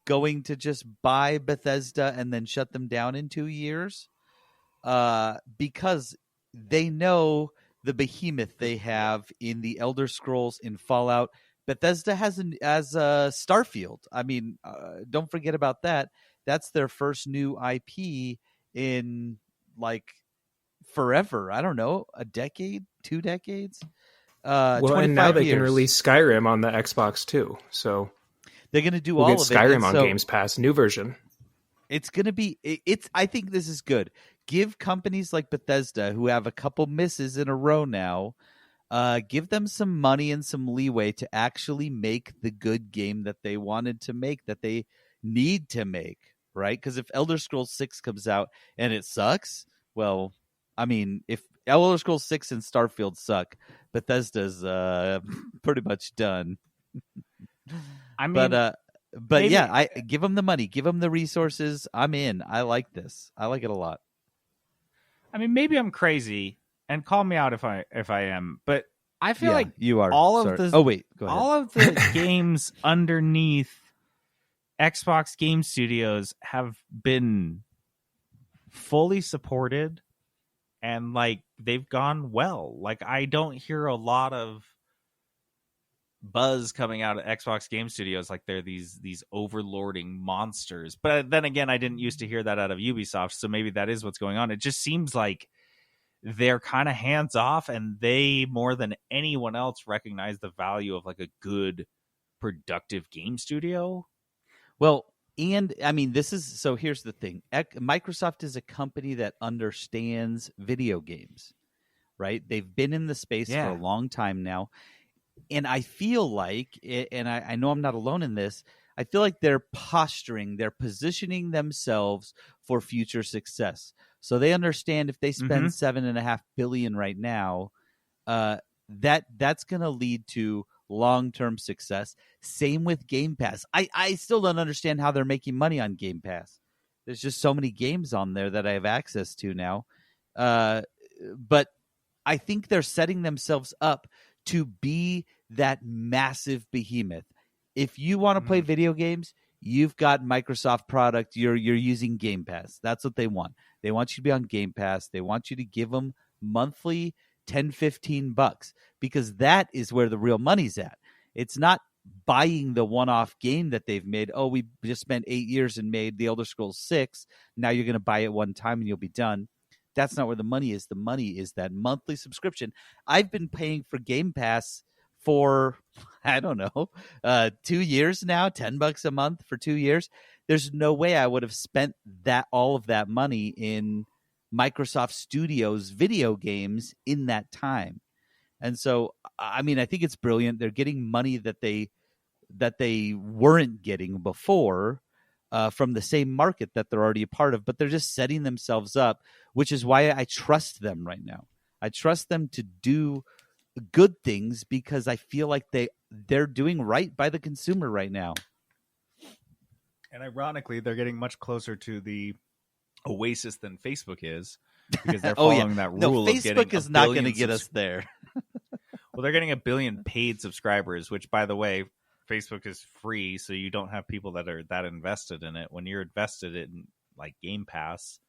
going to just buy Bethesda and then shut them down in 2 years, because they know the behemoth they have in the Elder Scrolls, in Fallout. Bethesda has Starfield. I mean, don't forget about that. That's their first new IP in like forever. I don't know, a decade, 2 decades. Well, and now 25 they years. can release Skyrim on the Xbox too. So They're going to do we'll all get of it. Skyrim And on so Games Pass, new version. It's going to be it's I think this is good. Give companies like Bethesda, who have a couple misses in a row now, give them some money and some leeway to actually make the good game that they wanted to make, that they need to make, right? Because if Elder Scrolls 6 comes out and it sucks, well, I mean, if Elder Scrolls 6 and Starfield suck, Bethesda's pretty much done. I mean, But maybe- yeah, I give them the money, give them the resources. I'm in. I like this. I like it a lot. I mean, maybe I'm crazy, and call me out if I am, but I feel Yeah, like you are. all of Sorry. the Oh wait, go ahead. all of the games underneath Xbox Game Studios have been fully supported, and like they've gone well. Like I don't hear a lot of buzz coming out of Xbox Game Studios like they're these overlording monsters. But then again, I didn't used to hear that out of Ubisoft, so maybe that is what's going on. It just seems like they're kind of hands off, and they more than anyone else recognize the value of like a good productive game studio. Well, and I mean, this is so. Here's the thing: Microsoft is a company that understands video games, right? They've been in the space Yeah. for a long time now, and I feel like, and I know I'm not alone in this. I feel like they're posturing, they're positioning themselves for future success. So they understand if they spend $7.5 billion right now, that's going to lead to long-term success. Same with Game Pass. I still don't understand how they're making money on Game Pass. There's just so many games on there that I have access to now. But I think they're setting themselves up to be that massive behemoth. If you want to play video games, you've got Microsoft product. You're using Game Pass. That's what they want. They want you to be on Game Pass. They want you to give them monthly $10-15 because that is where the real money's at. It's not buying the one-off game that they've made. Oh, we just spent 8 years and made the Elder Scrolls 6. Now you're going to buy it one time and you'll be done. That's not where the money is. The money is that monthly subscription. I've been paying for Game Pass for, I don't know, 2 years now, $10 a month for 2 years. There's no way I would have spent all of that money in Microsoft Studios video games in that time. And so, I mean, I think it's brilliant. They're getting money that they weren't getting before from the same market that they're already a part of, but they're just setting themselves up, which is why I trust them right now. I trust them to do good things because I feel like they're doing right by the consumer right now. And ironically, they're getting much closer to the Oasis than Facebook is because they're following that rule of getting Facebook is not going to get us there. Well, they're getting 1 billion paid subscribers, which, by the way, Facebook is free, so you don't have people that are that invested in it. When you're invested in like Game Pass,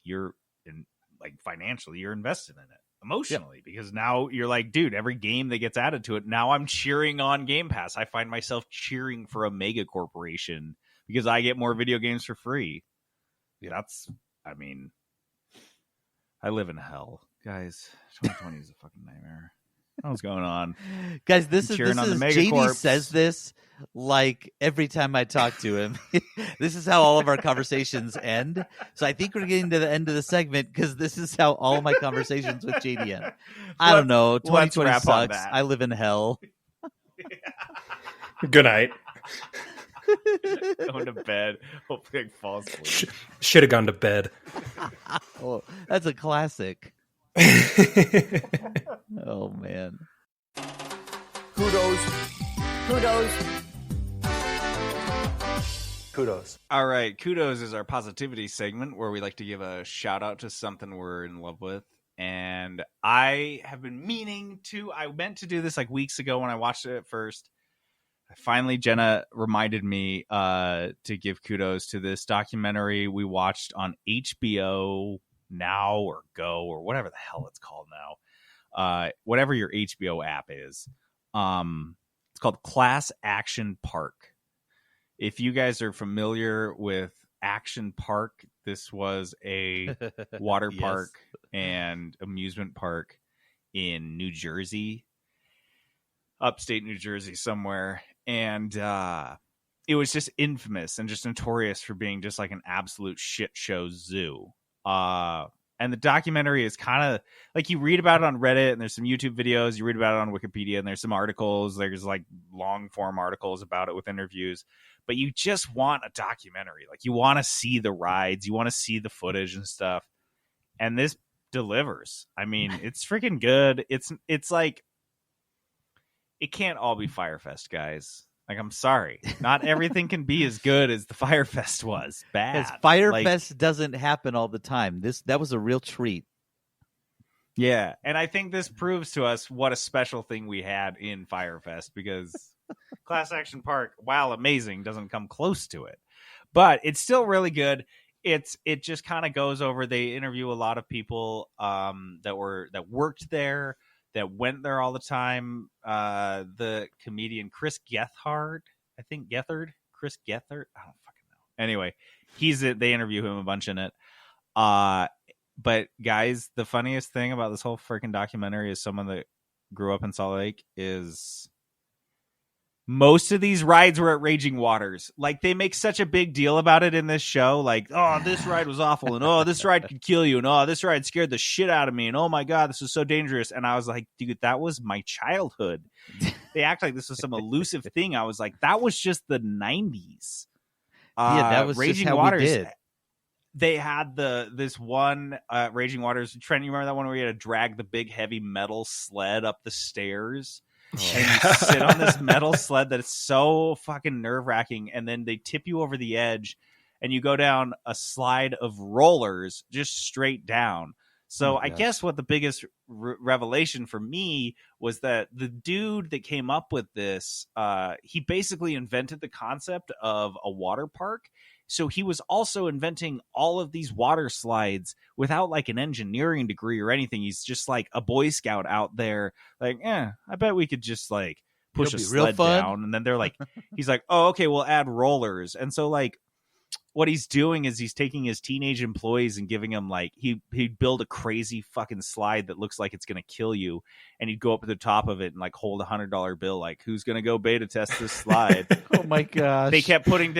you're in like financially, you're invested in it. Emotionally, because now you're like, dude, every game that gets added to it, now I'm cheering on Game Pass. I find myself cheering for a mega corporation because I get more video games for free. I mean, I live in hell, guys. 2020 is a fucking nightmare. What's going on, guys? This is on the JD Megacorps. says this like every time I talk to him. This is how all of our conversations end. So I think we're getting to the end of the segment because this is how all of my conversations with JD end. I don't know. 2020 wrap on sucks. that. I live in hell. Good night. Going to bed. Hopefully, I fall asleep. Should have gone to bed. Oh, that's a classic. Oh man. Kudos. All right, kudos is our positivity segment where we like to give a shout out to something we're in love with. And I have been meaning to. I meant to do this like weeks ago when I watched it at first. Finally, Jenna reminded me to give kudos to this documentary we watched on HBO Now or Go or whatever the hell it's called now. Whatever your HBO app is. It's called Class Action Park. If you guys are familiar with Action Park, this was a water Yes. park and amusement park in New Jersey, upstate New Jersey somewhere. And it was just infamous and just notorious for being just like an absolute shit show zoo. And the documentary is kind of like, you read about it on Reddit and there's some YouTube videos, you read about it on Wikipedia and there's some articles, there's like long form articles about it with interviews, but you just want a documentary. Like, you want to see the rides, you want to see the footage and stuff. And this delivers. I mean, it's freaking good. It's like, it can't all be Firefest, guys. Like, I'm sorry. Not everything can be as good as the Firefest was. Bad. Because Firefest doesn't happen all the time. That was a real treat. Yeah. And I think this proves to us what a special thing we had in Firefest, because Class Action Park, while amazing, doesn't come close to it. But it's still really good. It just kind of goes over, they interview a lot of people that worked there, that went there all the time. The comedian Chris Gethard, Chris Gethard. I don't fucking know. Anyway, they interview him a bunch in it. But guys, the funniest thing about this whole freaking documentary, is someone that grew up in Salt Lake, is most of these rides were at Raging Waters. Like, they make such a big deal about it in this show. Like, oh, this ride was awful. And oh, this ride could kill you. And oh, this ride scared the shit out of me. And oh my God, this was so dangerous. And I was like, dude, that was my childhood. They act like this was some elusive thing. I was like, that was just the 90s. Yeah, that was Raging just how Waters. we did. They had this one Raging Waters. Trent, you remember that one where you had to drag the big heavy metal sled up the stairs? And you sit on this metal sled that is so fucking nerve-wracking, and then they tip you over the edge and you go down a slide of rollers just straight down. So I guess what the biggest revelation for me was that the dude that came up with this, he basically invented the concept of a water park. So he was also inventing all of these water slides without like an engineering degree or anything. He's just like a Boy Scout out there. Like, I bet we could just like push a sled down. And then they're like, he's like, oh, okay, we'll add rollers. And so like, what he's doing is he's taking his teenage employees and giving them like, he'd build a crazy fucking slide that looks like it's going to kill you. And he'd go up to the top of it and like hold $100 bill. Like, who's going to go beta test this slide? Oh my gosh. They put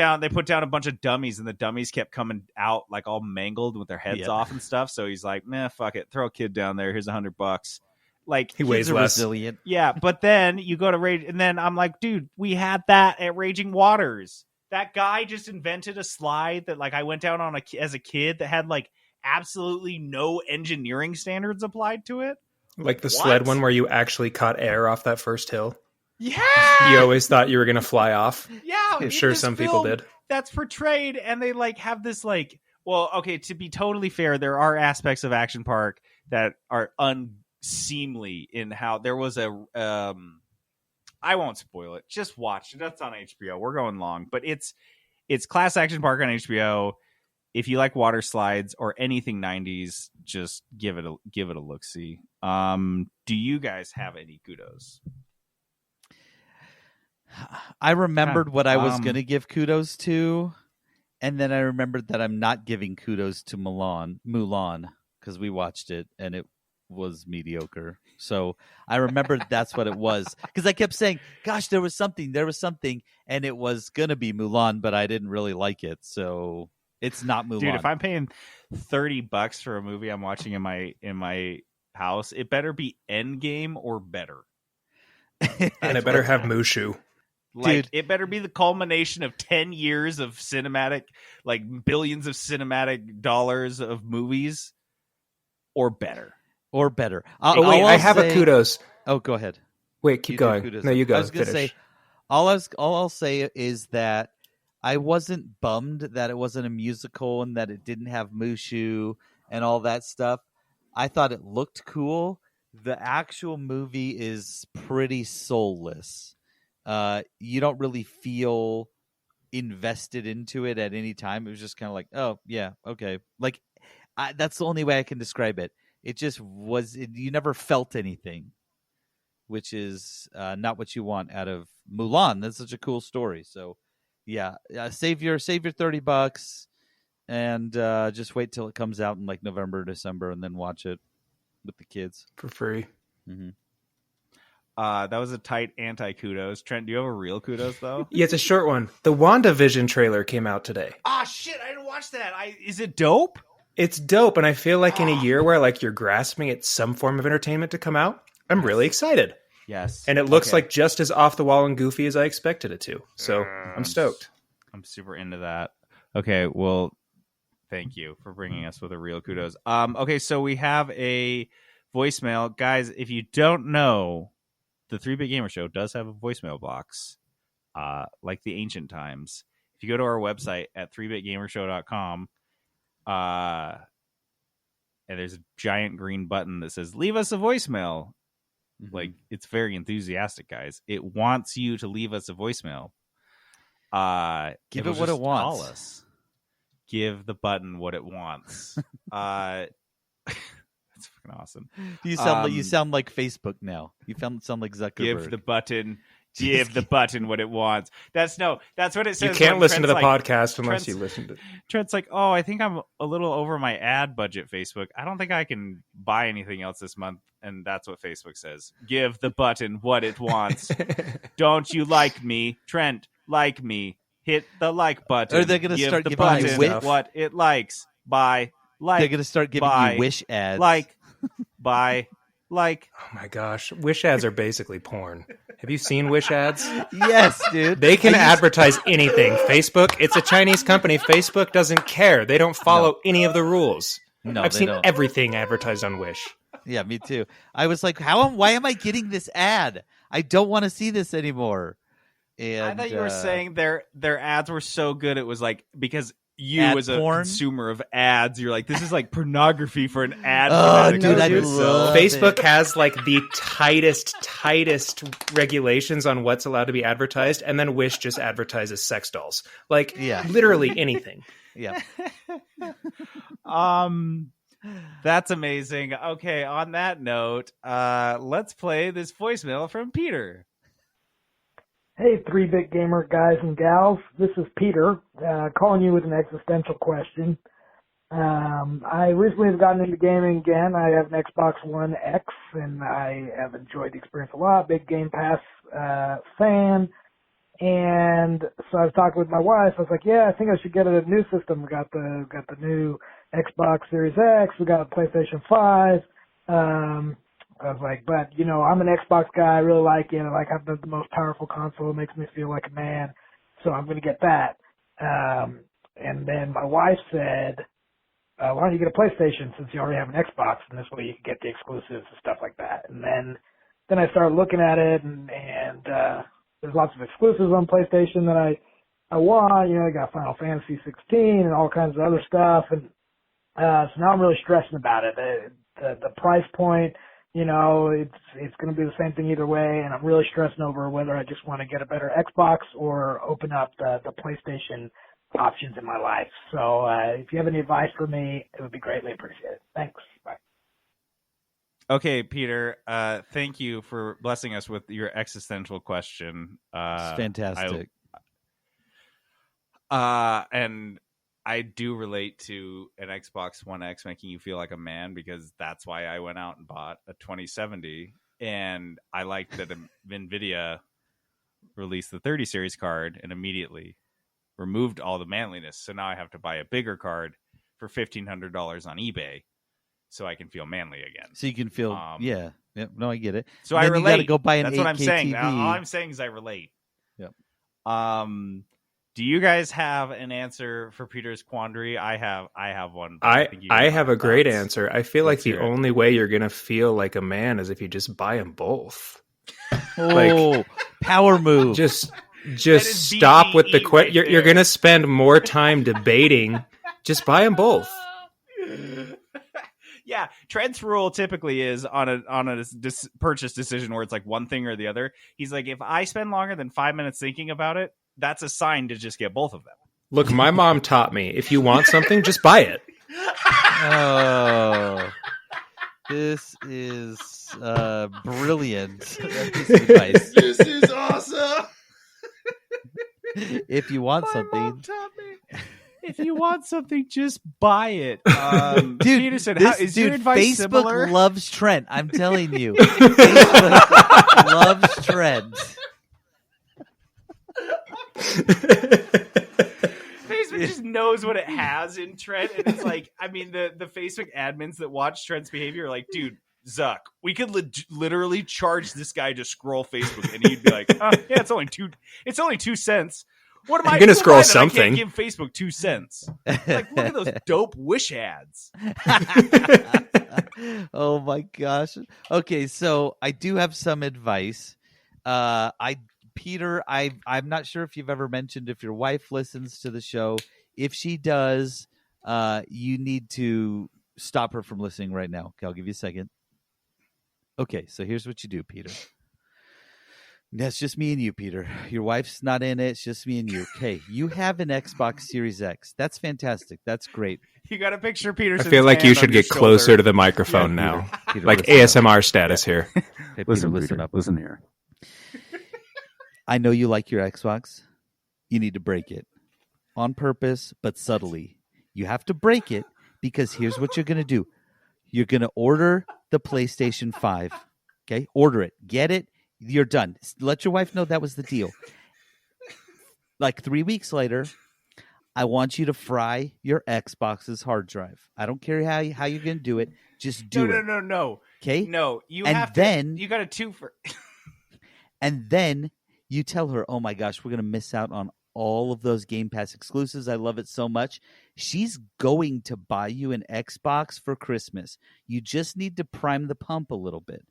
down a bunch of dummies, and the dummies kept coming out like all mangled with their heads off and stuff. So he's like, nah, fuck it. Throw a kid down there. Here's $100. Like, he weighs less. Resilient. Yeah. But then you go to Rage, and then I'm like, dude, we had that at Raging Waters. That guy just invented a slide that like I went down on as a kid that had like absolutely no engineering standards applied to it. Like the sled one where you actually caught air off that first hill. Yeah. You always thought you were going to fly off. Yeah. Sure, some people did. That's portrayed, and they like have this like, well, okay, to be totally fair, there are aspects of Action Park that are unseemly in how there was I won't spoil it. Just watch it. That's on HBO. We're going long, but it's Class Action Park on HBO. If you like water slides or anything 90s, just give it a look. See. Do you guys have any kudos? I remembered what I was going to give kudos to, and then I remembered that I'm not giving kudos to Mulan because we watched it and it was mediocre. So I remembered that's what it was, because I kept saying, gosh, there was something, and it was gonna be Mulan, but I didn't really like it, so it's not Mulan. Dude, if I'm paying $30 for a movie I'm watching in my house, it better be Endgame or better. And it better have Mushu. Like, it better be the culmination of 10 years of cinematic, like billions of cinematic dollars of movies, or better. Or better. I have a kudos. Oh, go ahead. Wait, keep going. No, you go. I was going to say, all I'll say is that I wasn't bummed that it wasn't a musical and that it didn't have Mushu and all that stuff. I thought it looked cool. The actual movie is pretty soulless. You don't really feel invested into it at any time. It was just kind of like, oh, yeah, okay. Like, that's the only way I can describe it. It just was, you never felt anything, which is not what you want out of Mulan. That's such a cool story. So, yeah, save your $30 and just wait till it comes out in like November, December, and then watch it with the kids for free. Mm-hmm. That was a tight anti-kudos. Trent, do you have a real kudos, though? Yeah, it's a short one. The WandaVision trailer came out today. Ah, shit, I didn't watch that. Is it dope? It's dope, and I feel like in a year where like you're grasping at some form of entertainment to come out, I'm really excited. Yes. And it looks like just as off the wall and goofy as I expected it to. So I'm stoked. I'm super into that. Okay, well, thank you for bringing us with a real kudos. Okay, so we have a voicemail. Guys, if you don't know, the 3-Bit Gamer Show does have a voicemail box, like the ancient times. If you go to our website at 3bitgamershow.com, and there's a giant green button that says leave us a voicemail. Like, it's very enthusiastic, guys. It wants you to leave us a voicemail. Give it what it wants. Call us. Give the button what it wants. That's fucking awesome. You sound like Facebook now. You sound like Zuckerberg. Give the button. Give the button what it wants. That's what it says. You can't listen to the Trent's podcast unless you listen to it. Trent's like, oh, I think I'm a little over my ad budget, Facebook. I don't think I can buy anything else this month. And that's what Facebook says. Give the button what it wants. Don't you like me? Trent, like me. Hit the like button. Or they're going to start the giving button you what it likes. Buy. Like. They're going to start giving you Wish ads. Like. Buy. Like. Oh my gosh. Wish ads are basically porn. Have you seen Wish ads? Yes, dude. They can advertise anything. Facebook, it's a Chinese company. Facebook doesn't care. They don't follow any of the rules. No, I've they seen don't. everything advertised on Wish. Yeah, me too. I was like, why am I getting this ad? I don't want to see this anymore. And I thought you were saying their ads were so good it was like because you ad as a porn? consumer of ads, you're like, this is like pornography for an ad. Oh, fanatic dude, I to love Facebook it. has like the tightest regulations on what's allowed to be advertised, and then Wish just advertises sex dolls. Like, literally anything. Yeah. That's amazing. Okay, on that note, let's play this voicemail from Peter. Hey, 3-Bit Gamer guys and gals. This is Peter, calling you with an existential question. I recently have gotten into gaming again. I have an Xbox One X, and I have enjoyed the experience a lot. Big Game Pass fan. And so I was talking with my wife. I was like, yeah, I think I should get a new system. We got the new Xbox Series X. We got a PlayStation 5. I was like, but, you know, I'm an Xbox guy. I really like it. I like having the most powerful console. It makes me feel like a man. So I'm going to get that. And then my wife said, why don't you get a PlayStation since you already have an Xbox? And this way you can get the exclusives and stuff like that. And then I started looking at it, and there's lots of exclusives on PlayStation that I want. You know, you got Final Fantasy 16 and all kinds of other stuff. And so now I'm really stressing about it. The price point, you know, it's going to be the same thing either way, and I'm really stressing over whether I just want to get a better Xbox or open up the PlayStation options in my life. So if you have any advice for me, it would be greatly appreciated. Thanks. Bye. Okay, Peter, thank you for blessing us with your existential question. It's fantastic. And I do relate to an Xbox One X making you feel like a man, because that's why I went out and bought a 2070. And I liked that NVIDIA released the 30 series card and immediately removed all the manliness. So now I have to buy a bigger card for $1,500 on eBay so I can feel manly again. So you can feel, yeah. No, I get it. So and I then relate. You got to go buy an That's 8K what I'm saying. TV. All I'm saying is I relate. Yep. Do you guys have an answer for Peter's quandary? I have one. I have a great answer. I feel like Let's the hear it. only way you're going to feel like a man is if you just buy them both. Oh, power move. Just is stop with the BGE question. right You're there. going to spend more time debating. Just buy them both. Yeah, Trent's rule typically is on a purchase decision where it's like one thing or the other. He's like, if I spend longer than 5 minutes thinking about it, that's a sign to just get both of them. Look, my mom taught me, if you want something, just buy it. Oh, this is brilliant. This advice. This is awesome. If you want My something, mom taught me, if you want something, just buy it. Dude, Peterson, is your advice Facebook similar? loves Trent. I'm telling you. Facebook loves Trent. Facebook just knows what it has in Trent, and it's like, I mean, the Facebook admins that watch Trent's behavior are like, dude, Zuck, we could literally charge this guy to scroll Facebook, and he'd be like, yeah, it's only 2 cents. What am I gonna scroll I something? can't give Facebook 2 cents. Like, look at those dope Wish ads. Oh my gosh. Okay, so I do have some advice. Peter, I'm not sure if you've ever mentioned if your wife listens to the show. If she does, you need to stop her from listening right now. Okay, I'll give you a second. Okay, so here's what you do, Peter. That's just me and you, Peter. Your wife's not in it. It's just me and you. Okay, you have an Xbox Series X. That's fantastic. That's great. You got a picture of I Peterson's feel like you hand should on your get closer shoulder. to the microphone Yeah, now. Peter, Like listen up. ASMR status here. Okay, Peter, listen up. Listen here. I know you like your Xbox. You need to break it on purpose, but subtly. You have to break it because here's what you're going to do. You're going to order the PlayStation 5. Okay? Order it. Get it. You're done. Let your wife know that was the deal. Like 3 weeks later, I want you to fry your Xbox's hard drive. I don't care how you're going to do it. Just do it. No. Okay? No, you And have then- to. You got a twofer. And then you tell her, oh my gosh, we're going to miss out on all of those Game Pass exclusives. I love it so much. She's going to buy you an Xbox for Christmas. You just need to prime the pump a little bit.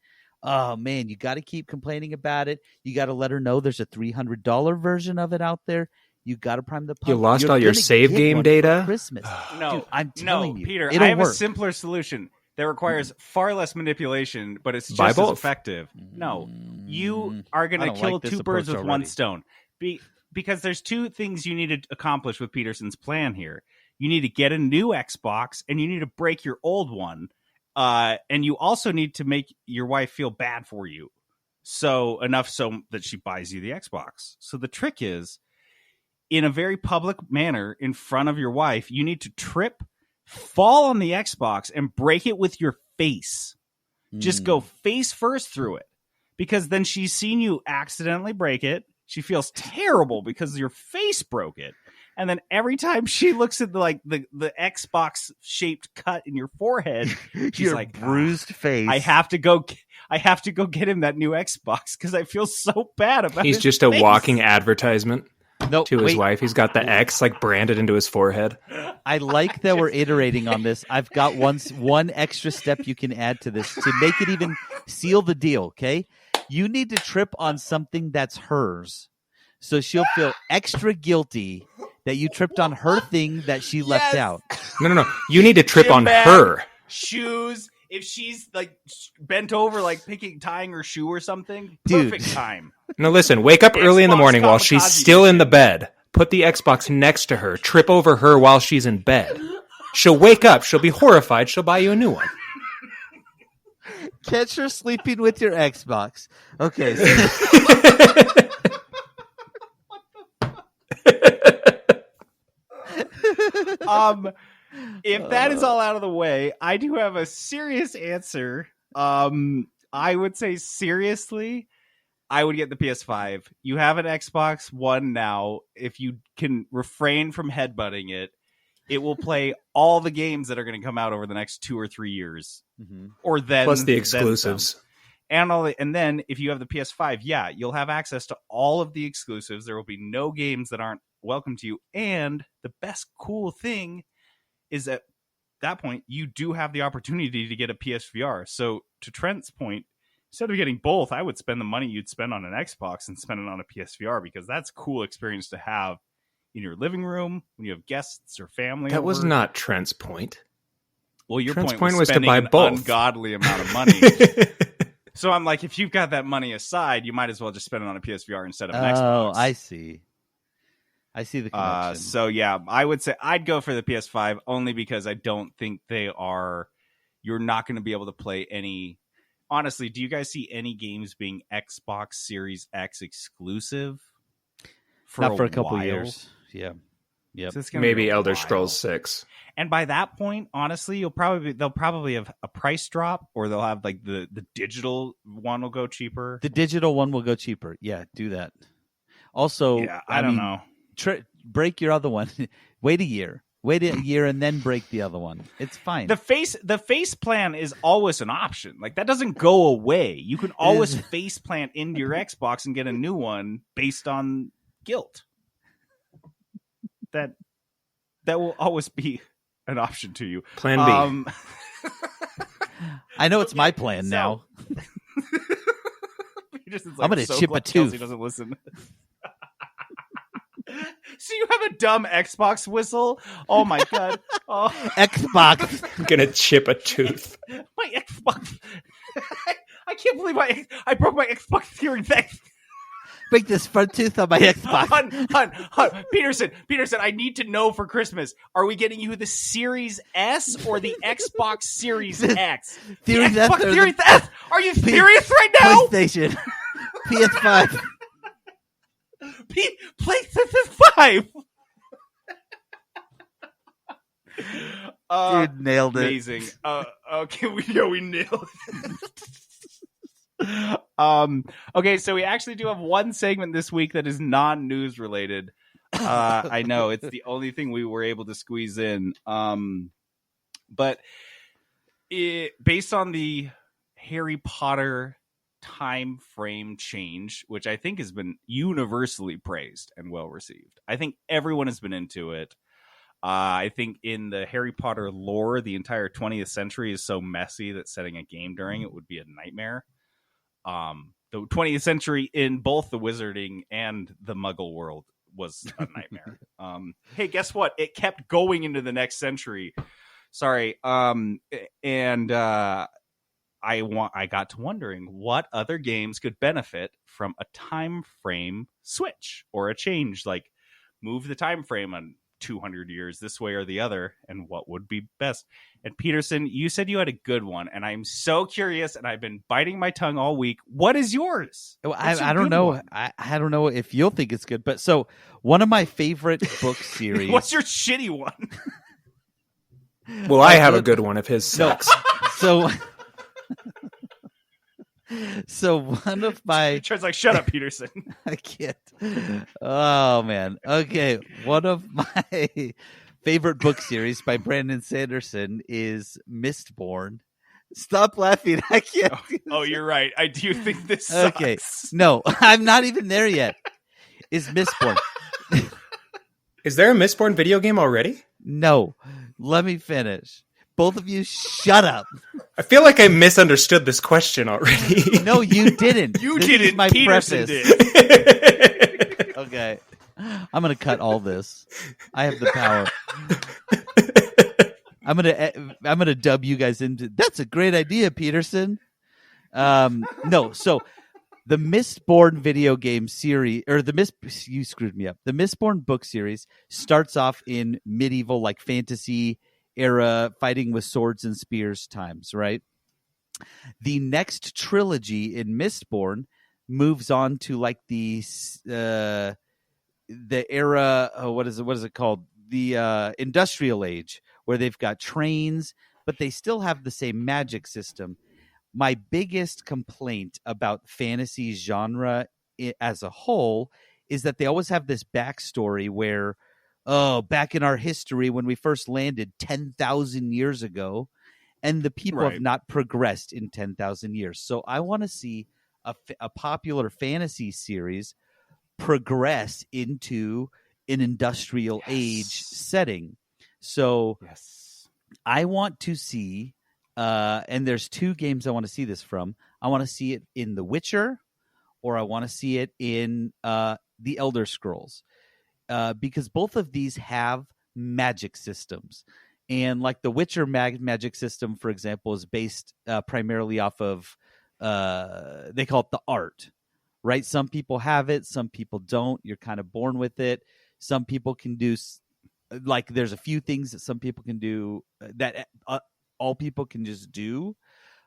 Oh, man, you got to keep complaining about it. You got to let her know there's a $300 version of it out there. You got to prime the pump. You lost You're all your gonna save get game one for data? Christmas. No, Dude, I'm telling you, Peter, it'll I have work. a simpler solution that requires far less manipulation, but it's just Buy as both. effective. No, you are going I to don't kill like this two birds with approach one already. stone. Because there's two things you need to accomplish with Peterson's plan here. You need to get a new Xbox, and you need to break your old one. And you also need to make your wife feel bad for you. So that she buys you the Xbox. So the trick is, in a very public manner in front of your wife, you need to trip, fall on the Xbox, and break it with your face. Just go face first through it. Because then she's seen you accidentally break it. She feels terrible because your face broke it. And then every time she looks at the Xbox shaped cut in your forehead, she's Your like, bruised face. I have to go get him that new Xbox because I feel so bad about He's his just a face. walking advertisement No, to his wait. wife. He's got the X like branded into his forehead. I like that we're iterating on this. I've got one extra step you can add to this to make it even seal the deal, okay? You need to trip on something that's hers. So she'll feel extra guilty that you tripped on her thing that she left Yes. out. No. You need to trip Gym on bag, her. shoes. If she's like bent over, like tying her shoe or something, Dude. perfect time. No, listen, wake up early in the Xbox morning while she's kamikaze still in the edition. bed. Put the Xbox next to her. Trip over her while she's in bed. She'll wake up. She'll be horrified. She'll buy you a new one. Catch her sleeping with your Xbox. Okay. If that is all out of the way, I do have a serious answer. I would say seriously, I would get the PS5. You have an Xbox One now. If you can refrain from headbutting it, it will play all the games that are going to come out over the next 2 or 3 years, or then Plus the then exclusives. some. And then if you have the PS5, yeah, you'll have access to all of the exclusives. There will be no games that aren't welcome to you. And the best cool thing is at that point, you do have the opportunity to get a PSVR. So to Trent's point, instead of getting both, I would spend the money you'd spend on an Xbox and spend it on a PSVR, because that's a cool experience to have in your living room when you have guests or family. That was over. not Trent's point. Well, your Trent's point point was to spending buy an both. ungodly amount of money. So I'm like, if you've got that money aside, you might as well just spend it on a PSVR instead of an Xbox. Oh, I see. I see the connection. So yeah, I would say I'd go for the PS5 only because I don't think you're not going to be able to play any. Honestly, do you guys see any games being Xbox Series X exclusive? Not for a couple while? years. Yeah. Yep. So it's gonna Maybe be a Elder while. Scrolls 6. And by that point, honestly, they'll probably have a price drop, or they'll have like the digital one will go cheaper. The digital one will go cheaper. Yeah, do that. Also, Yeah, I don't know. Break your other one. Wait a year, and then break the other one. It's fine. The face plan is always an option. Like that doesn't go away. You can always face plant into your Xbox and get a new one based on guilt. That will always be an option to you. Plan B. I know it's my plan now. I'm going to chip a tooth. Kelsey doesn't listen. So you have a dumb Xbox whistle? Oh my god! Oh. Xbox. I'm gonna chip a tooth. My Xbox. I can't believe I broke my Xbox Series X. Break this front tooth on my Xbox. Hun. Peterson, I need to know for Christmas. Are we getting you the Series S or the Xbox Series X? Series the S Xbox or Series S? Are you serious right now? PlayStation. PS5. PlayStation 5. Dude, nailed it. Amazing. Okay, we nailed it. Okay, so we actually do have one segment this week that is non-news related. I know it's the only thing we were able to squeeze in. But based on the Harry Potter time frame change, which I think has been universally praised and well received. I think everyone has been into it. I think in the Harry Potter lore, the entire 20th century is so messy that setting a game during it would be a nightmare. The 20th century in both the wizarding and the Muggle world was a nightmare. Hey, guess what? It kept going into the next century. Sorry. I got to wondering what other games could benefit from a time frame switch or a change, like move the time frame on 200 years this way or the other, and what would be best. And Peterson, you said you had a good one, and I'm so curious, and I've been biting my tongue all week. What is yours? Well, I don't know. I don't know if you'll think it's good, but so one of my favorite book series. What's your shitty one? Well, I have a good one if his sucks. So one of my Trent's like, shut up, Peterson. I can't. Oh man. Okay. One of my favorite book series by Brandon Sanderson is Mistborn. Stop laughing. I can't. Oh, you're right. I do think this sucks. Okay. No, I'm not even there yet. Is Mistborn. Is there a Mistborn video game already? No. Let me finish. Both of you shut up. I feel like I misunderstood this question already. No, you didn't. You This didn't. is my Peterson preface. did. Okay. I'm going to cut all this. I have the power. I'm going to dub you guys into. That's a great idea, Peterson. No, so the Mistborn video game series, or you screwed me up. The Mistborn book series starts off in medieval, like fantasy era, fighting with swords and spears times, right? The next trilogy in Mistborn moves on to like the era. What is it called? The industrial age, where they've got trains, but they still have the same magic system. My biggest complaint about fantasy genre as a whole is that they always have this backstory where, back in our history when we first landed 10,000 years ago, and the people have not progressed in 10,000 years. So I want to see a popular fantasy series progress into an industrial age setting. So I want to see, and there's two games I want to see this from. I want to see it in The Witcher, or I want to see it in The Elder Scrolls. Because both of these have magic systems. And like the Witcher magic system, for example, is based primarily off of, they call it the art, right? Some people have it, some people don't. You're kind of born with it. Some people can do, like there's a few things that some people can do that all people can just do.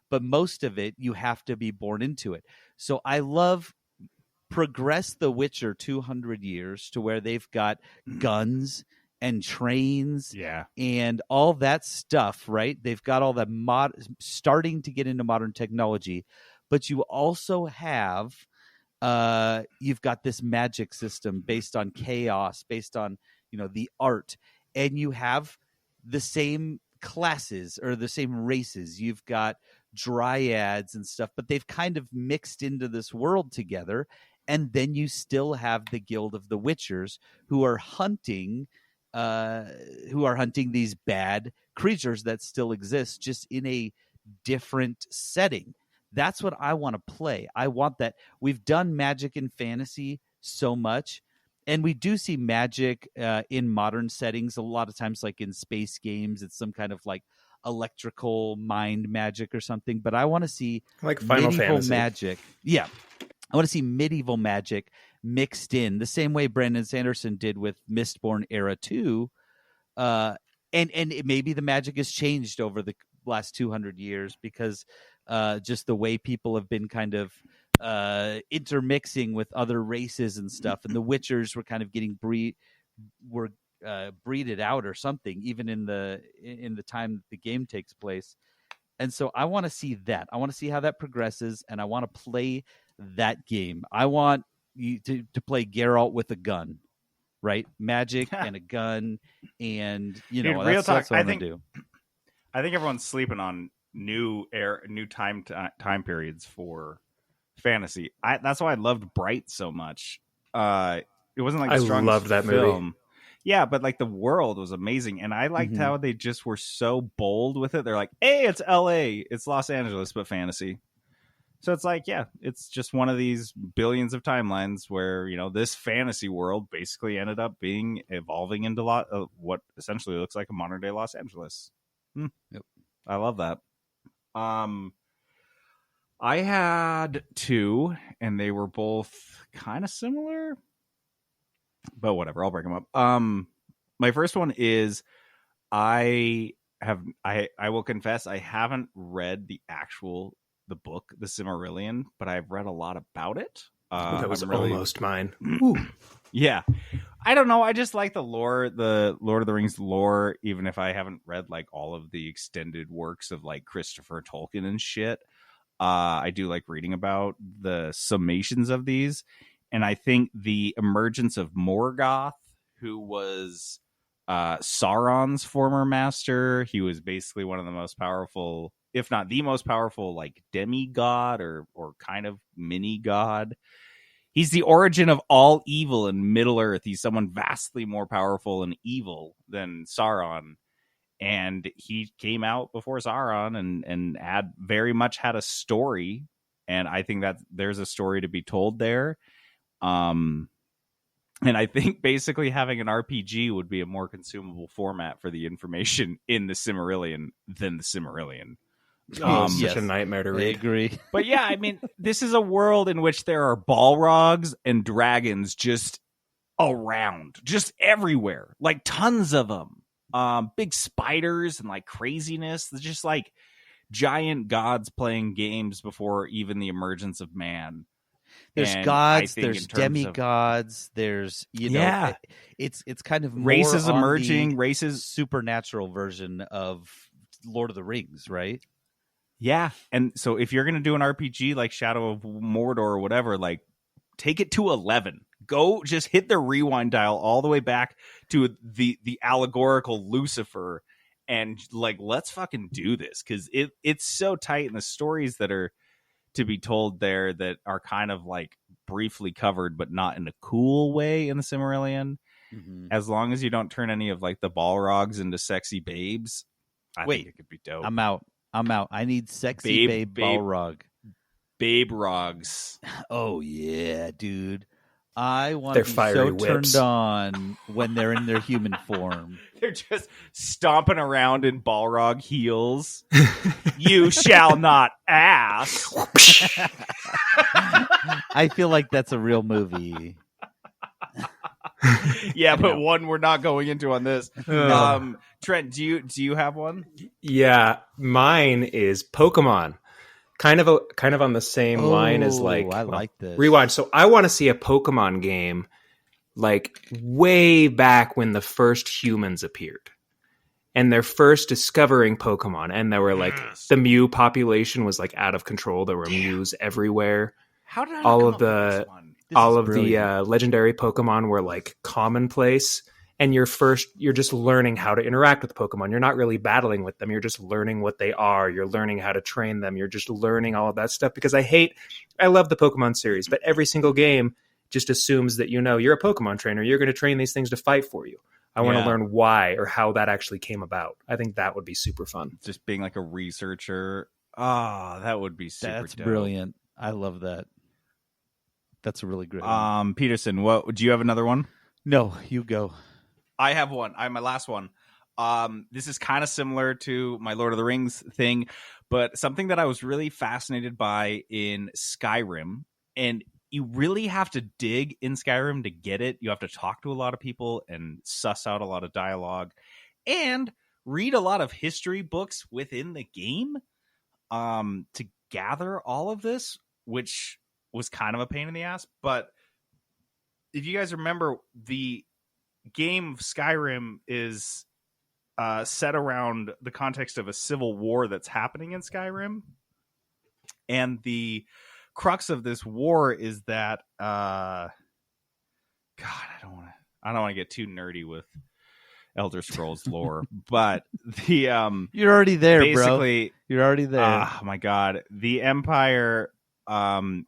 But most of it, you have to be born into it. So I love progress The Witcher 200 years to where they've got guns and trains Yeah. and all that stuff, right? They've got all that starting to get into modern technology, but you also have you've got this magic system based on chaos, based on, the art, and you have the same classes or the same races. You've got dryads and stuff, but they've kind of mixed into this world together. And then you still have the Guild of the Witchers who are hunting these bad creatures that still exist, just in a different setting. That's what I want to play. I want that. We've done magic in fantasy so much, and we do see magic in modern settings a lot of times, like in space games. It's some kind of like electrical mind magic or something. But I want to see like Final medieval Fantasy magic. Yeah, I want to see medieval magic mixed in the same way Brandon Sanderson did with Mistborn Era 2. And maybe the magic has changed over the last 200 years because just the way people have been kind of intermixing with other races and stuff, and the Witchers were kind of getting breeded out or something, even in the time that the game takes place. And so I want to see that. I want to see how that progresses, and I want to play that game. I want you to play Geralt with a gun, right? Magic and a gun, and Dude, that's what I want to do. I think everyone's sleeping on new time periods for fantasy. That's why I loved Bright so much. It wasn't like the I strongest loved that film. movie. Yeah, but like the world was amazing, and I liked how they just were so bold with it. They're like, "Hey, it's L.A., it's Los Angeles, but fantasy." So it's like, yeah, it's just one of these billions of timelines where this fantasy world basically ended up evolving into what essentially looks like a modern day Los Angeles. Yep. I love that. I had two, and they were both kind of similar, but whatever. I'll break them up. My first one is I will confess I haven't read the book, The Silmarillion, but I've read a lot about it. That was almost mine. Yeah. I don't know. I just like the lore, the Lord of the Rings lore, even if I haven't read like all of the extended works of like Christopher Tolkien and shit. I do like reading about the summations of these. And I think the emergence of Morgoth, who was Sauron's former master, he was basically one of the most powerful, if not the most powerful, like demigod or kind of mini god. He's the origin of all evil in Middle Earth. He's someone vastly more powerful and evil than Sauron. And he came out before Sauron and had very much had a story. And I think that there's a story to be told there. And I think basically having an RPG would be a more consumable format for the information in the Silmarillion than the Silmarillion. Such a nightmare to read. I agree. But yeah, I mean, this is a world in which there are Balrogs and dragons just around, just everywhere, like tons of them. Big spiders and like craziness. They're just like giant gods playing games before even the emergence of man. There's gods, there's demigods, there's it's kind of more races on emerging, the races supernatural version of Lord of the Rings, right? Yeah, and so if you're gonna do an RPG like Shadow of Mordor or whatever, like take it to 11. Go, just hit the rewind dial all the way back to the allegorical Lucifer, and like let's fucking do this because it's so tight, and the stories that are to be told there that are kind of like briefly covered, but not in a cool way in the Silmarillion. Mm-hmm. As long as you don't turn any of like the Balrogs into sexy babes, I think it could be dope. I'm out. I need sexy babe Balrog. Babe Rogs. Oh yeah, dude. I want They're to be fiery so whips. turned on when they're in their human form. They're just stomping around in Balrog heels. You shall not ask. I feel like that's a real movie. Yeah, but one we're not going into on this. Trent, do you have one? Yeah, mine is Pokemon. Kind of on the same line as like I like this. Rewind. So I want to see a Pokemon game like way back when the first humans appeared. And they're first discovering Pokemon, and there were like the Mew population was like out of control. There were Mews everywhere. How did I all come of up with the this one? all of brilliant. the legendary Pokemon were like commonplace, and you're just learning how to interact with Pokemon. You're not really battling with them. You're just learning what they are. You're learning how to train them. You're just learning all of that stuff. Because I love the Pokemon series, but every single game just assumes that you're a Pokemon trainer. You're going to train these things to fight for you. I want to learn why or how that actually came about. I think that would be super fun. Just being like a researcher. Oh, that would be super That's dope. brilliant. I love that. That's a really great one. Peterson, do you have another one? No, you go. I have one. I have my last one. This is kind of similar to my Lord of the Rings thing, but something that I was really fascinated by in Skyrim, and you really have to dig in Skyrim to get it. You have to talk to a lot of people and suss out a lot of dialogue and read a lot of history books within the game to gather all of this, which was kind of a pain in the ass. But if you guys remember, the game of Skyrim is set around the context of a civil war that's happening in Skyrim. And the crux of this war is that God, I don't want to get too nerdy with Elder Scrolls lore, but the You're already there, basically, bro. You're already there. Oh my God, the Empire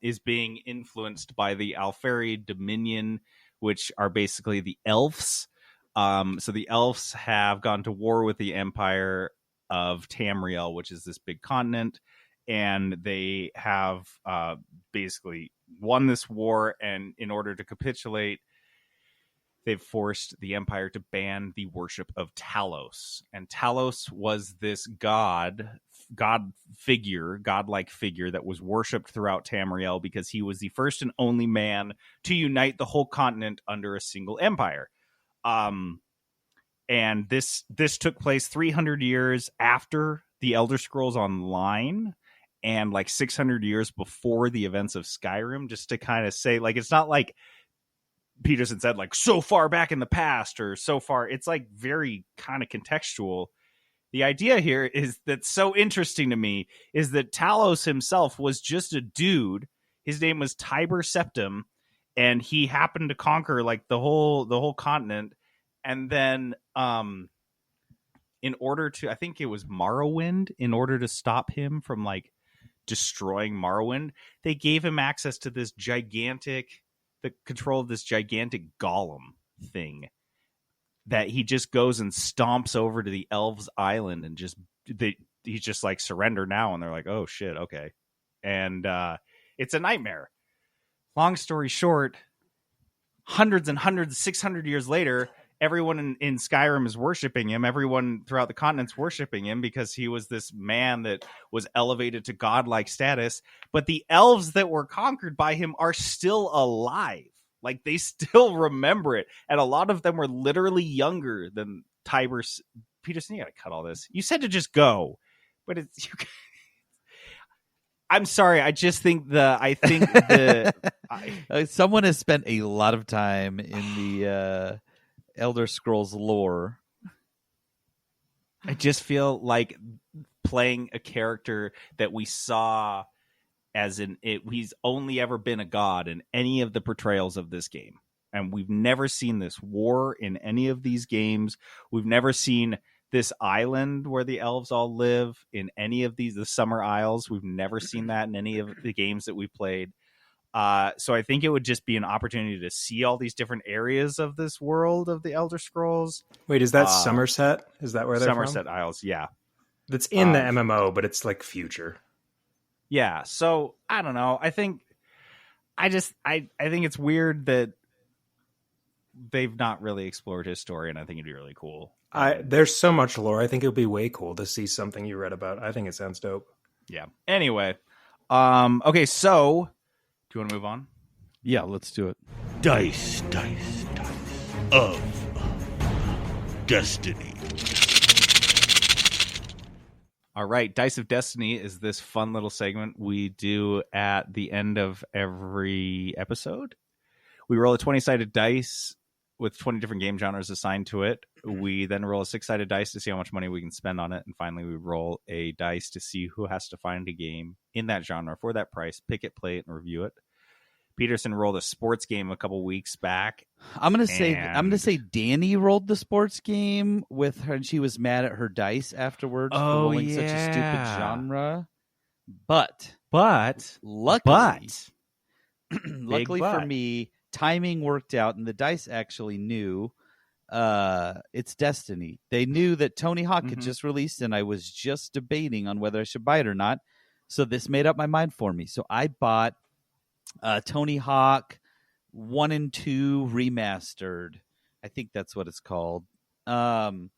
is being influenced by the Alfari Dominion, which are basically the elves. So the elves have gone to war with the Empire of Tamriel, which is this big continent. And they have basically won this war. And in order to capitulate, they've forced the Empire to ban the worship of Talos. And Talos was this godlike figure that was worshipped throughout Tamriel because he was the first and only man to unite the whole continent under a single empire. And this took place 300 years after the Elder Scrolls Online, and like 600 years before the events of Skyrim, just to kind of say, like, it's not like Peterson said, like, so far back in the past or so far. It's like very kind of contextual. The idea here is that's so interesting to me is that Talos himself was just a dude. His name was Tiber Septim, and he happened to conquer like the whole continent. And then in order to, I think it was Morrowind, in order to stop him from like destroying Morrowind, they gave him access to the control of this gigantic golem thing that he just goes and stomps over to the elves' island and he's just like, surrender now. And they're like, oh shit, okay. And it's a nightmare. Long story short, hundreds and hundreds, 600 years later, everyone in Skyrim is worshiping him. Everyone throughout the continent's worshiping him because he was this man that was elevated to godlike status. But the elves that were conquered by him are still alive. Like, they still remember it. And a lot of them were literally younger than Tiber. Peterson, you got to cut all this. You said to just go. But it's... I'm sorry. I just think someone has spent a lot of time in the Elder Scrolls lore. I just feel like playing a character that we saw as he's only ever been a god in any of the portrayals of this game. And we've never seen this war in any of these games. We've never seen this island where the elves all live in any of the Summer Isles. We've never seen that in any of the games that we played. So I think it would just be an opportunity to see all these different areas of this world of the Elder Scrolls. Wait, is that Somerset? Is that where they're Somerset from? Isles, yeah. That's in the MMO, but it's like future. Yeah, so I don't know. I think it's weird that they've not really explored his story, and I think it'd be really cool. There's so much lore. I think it would be way cool to see something you read about. I think it sounds dope. Yeah. Anyway, okay, so do you want to move on? Yeah, let's do it. Dice of Destiny. All right, Dice of Destiny is this fun little segment we do at the end of every episode We roll a 20-sided dice with 20 different game genres assigned to it. We then roll a 6-sided dice to see how much money we can spend on it. And finally, we roll a dice to see who has to find a game in that genre for that price, pick it, play it, and review it. Peterson rolled a sports game a couple weeks back. I'm gonna say Danny rolled the sports game with her, and she was mad at her dice afterwards for rolling such a stupid genre. But luckily for me, timing worked out, and the dice actually knew it's Destiny. They knew that Tony Hawk had just released, and I was just debating on whether I should buy it or not. So this made up my mind for me. So I bought Tony Hawk 1 and 2 remastered. I think that's what it's called. The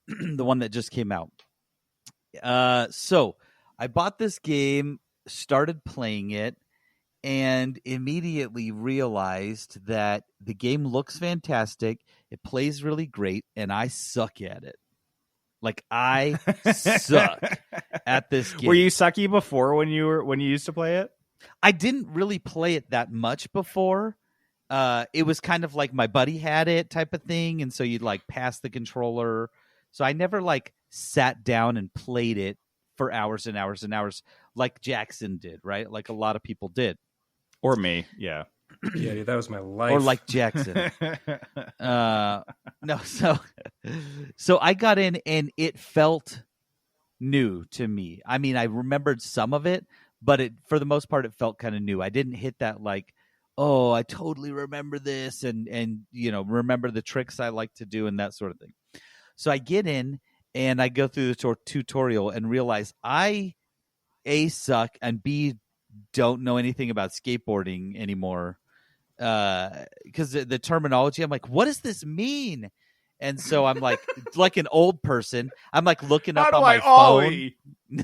one that just came out. So I bought this game, started playing it, and immediately realized that the game looks fantastic. It plays really great, and I suck at it. Like, I suck at this game. Were you sucky before when you used to play it? I didn't really play it that much before. It was kind of like my buddy had it type of thing, and so you'd like pass the controller. So I never like sat down and played it for hours and hours and hours like Jackson did, right? Like a lot of people did. Or me, yeah. Yeah, that was my life. Or like Jackson. No, so I got in and it felt new to me. I mean, I remembered some of it, but for the most part, it felt kind of new. I didn't hit that like, oh, I totally remember this and remember the tricks I like to do and that sort of thing. So I get in and I go through the tutorial and realize I, A, suck, and B, don't know anything about skateboarding anymore. Because the terminology, I'm like, what does this mean? And so I'm like an old person. I'm like looking up on my phone.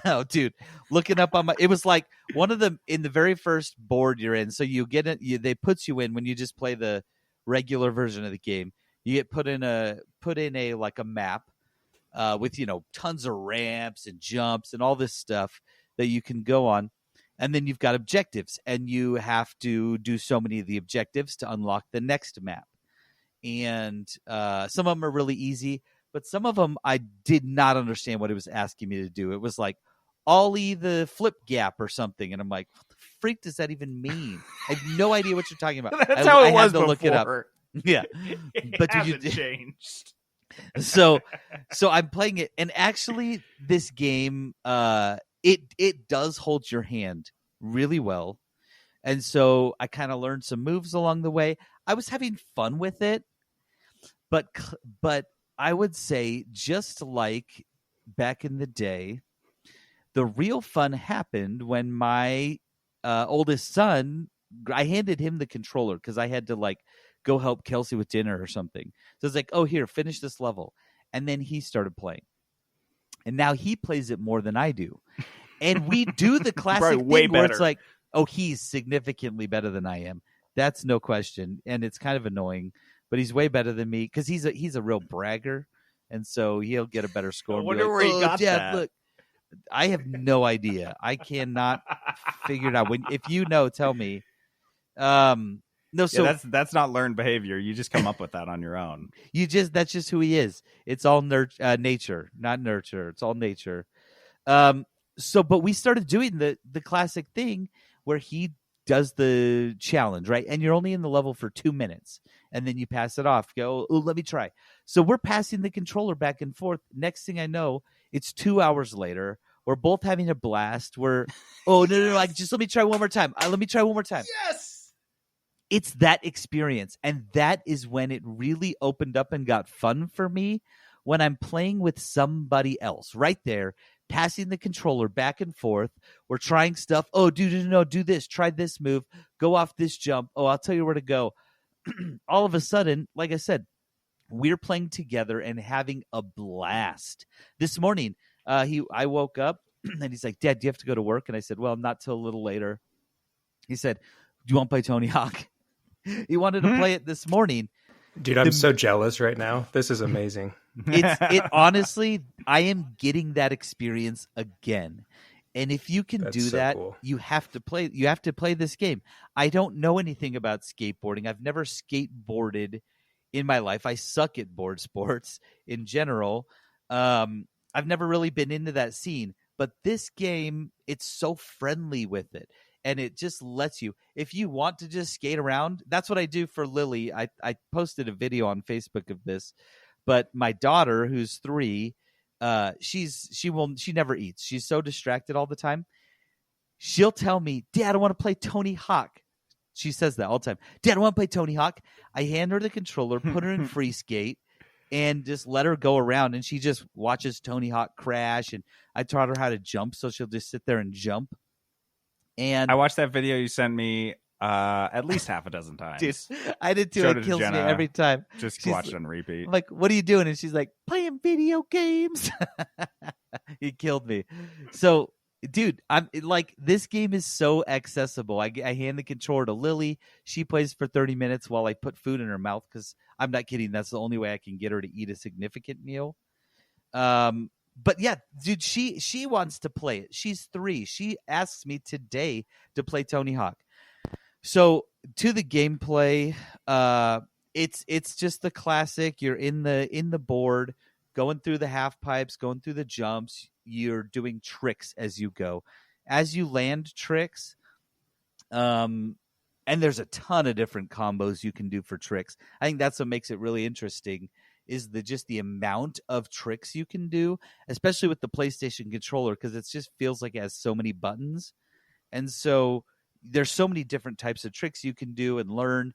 No, dude, looking up on it was like one of them in the very first board you're in. So you get it. They put you in when you just play the regular version of the game. You get put in a like a map with tons of ramps and jumps and all this stuff that you can go on. And then you've got objectives, and you have to do so many of the objectives to unlock the next map. And some of them are really easy, but some of them I did not understand what it was asking me to do. It was like, ollie the flip gap or something. And I'm like, what the freak does that even mean? I have no idea what you're talking about. That's how it was to before. Look it up. Yeah. But hasn't changed. So I'm playing it, and actually this game it does hold your hand really well. And so I kind of learned some moves along the way. I was having fun with it, but I would say, just like back in the day, the real fun happened when my oldest son, I handed him the controller because I had to like go help Kelsey with dinner or something. So it's like, oh, here, finish this level. And then he started playing. And now he plays it more than I do. And we do the classic thing where it's like, oh, he's significantly better than I am. That's no question. And it's kind of annoying, but he's way better than me because he's a real bragger. And so he'll get a better score. I wonder where he got Dad, that. Look, I have no idea. I cannot figure it out. If you know, tell me. No, so that's not learned behavior. You just come up with that on your own. That's just who he is. It's all nature, not nurture. It's all nature. But we started doing the classic thing where he does the challenge, right? And you're only in the level for 2 minutes, and then you pass it off. Go, oh, let me try. So we're passing the controller back and forth. Next thing I know, it's 2 hours later. We're both having a blast. No, like, just let me try one more time. Let me try one more time. Yes. It's that experience, and that is when it really opened up and got fun for me, when I'm playing with somebody else right there, passing the controller back and forth. We're trying stuff. Oh, do this. Try this move. Go off this jump. Oh, I'll tell you where to go. All of a sudden, like I said, we're playing together and having a blast. This morning, I woke up, and he's like, Dad, do you have to go to work? And I said, well, not till a little later. He said, do you want to play Tony Hawk? He wanted to play it this morning. Dude, I'm so jealous right now. This is amazing. It honestly, I am getting that experience again. And if you can That's do so that, cool. you have to play this game. I don't know anything about skateboarding. I've never skateboarded in my life. I suck at board sports in general. I've never really been into that scene. But this game, it's so friendly with it. And it just lets you, if you want to just skate around, that's what I do for Lily. I posted a video on Facebook of this. But my daughter, who's 3, she never eats. She's so distracted all the time. She'll tell me, Dad, I want to play Tony Hawk. She says that all the time. Dad, I want to play Tony Hawk. I hand her the controller, put her in free skate, and just let her go around. And she just watches Tony Hawk crash. And I taught her how to jump, so she'll just sit there and jump. And I watched that video you sent me at least half a dozen times. dude, I did too. Showed It to kills me Jenna. every time. Just She's watch it on repeat. I'm like, what are you doing? And she's like, playing video games. He killed me. So, dude, this game is so accessible. I hand the controller to Lily. She plays for 30 minutes while I put food in her mouth, because I'm not kidding. That's the only way I can get her to eat a significant meal. But yeah, dude, she wants to play it. She's 3. She asks me today to play Tony Hawk. So to the gameplay, it's just the classic. You're in the board, going through the half pipes, going through the jumps. You're doing tricks as you go. As you land tricks, and there's a ton of different combos you can do for tricks. I think that's what makes it really interesting, is the amount of tricks you can do, especially with the PlayStation controller, because it just feels like it has so many buttons. And so there's so many different types of tricks you can do and learn.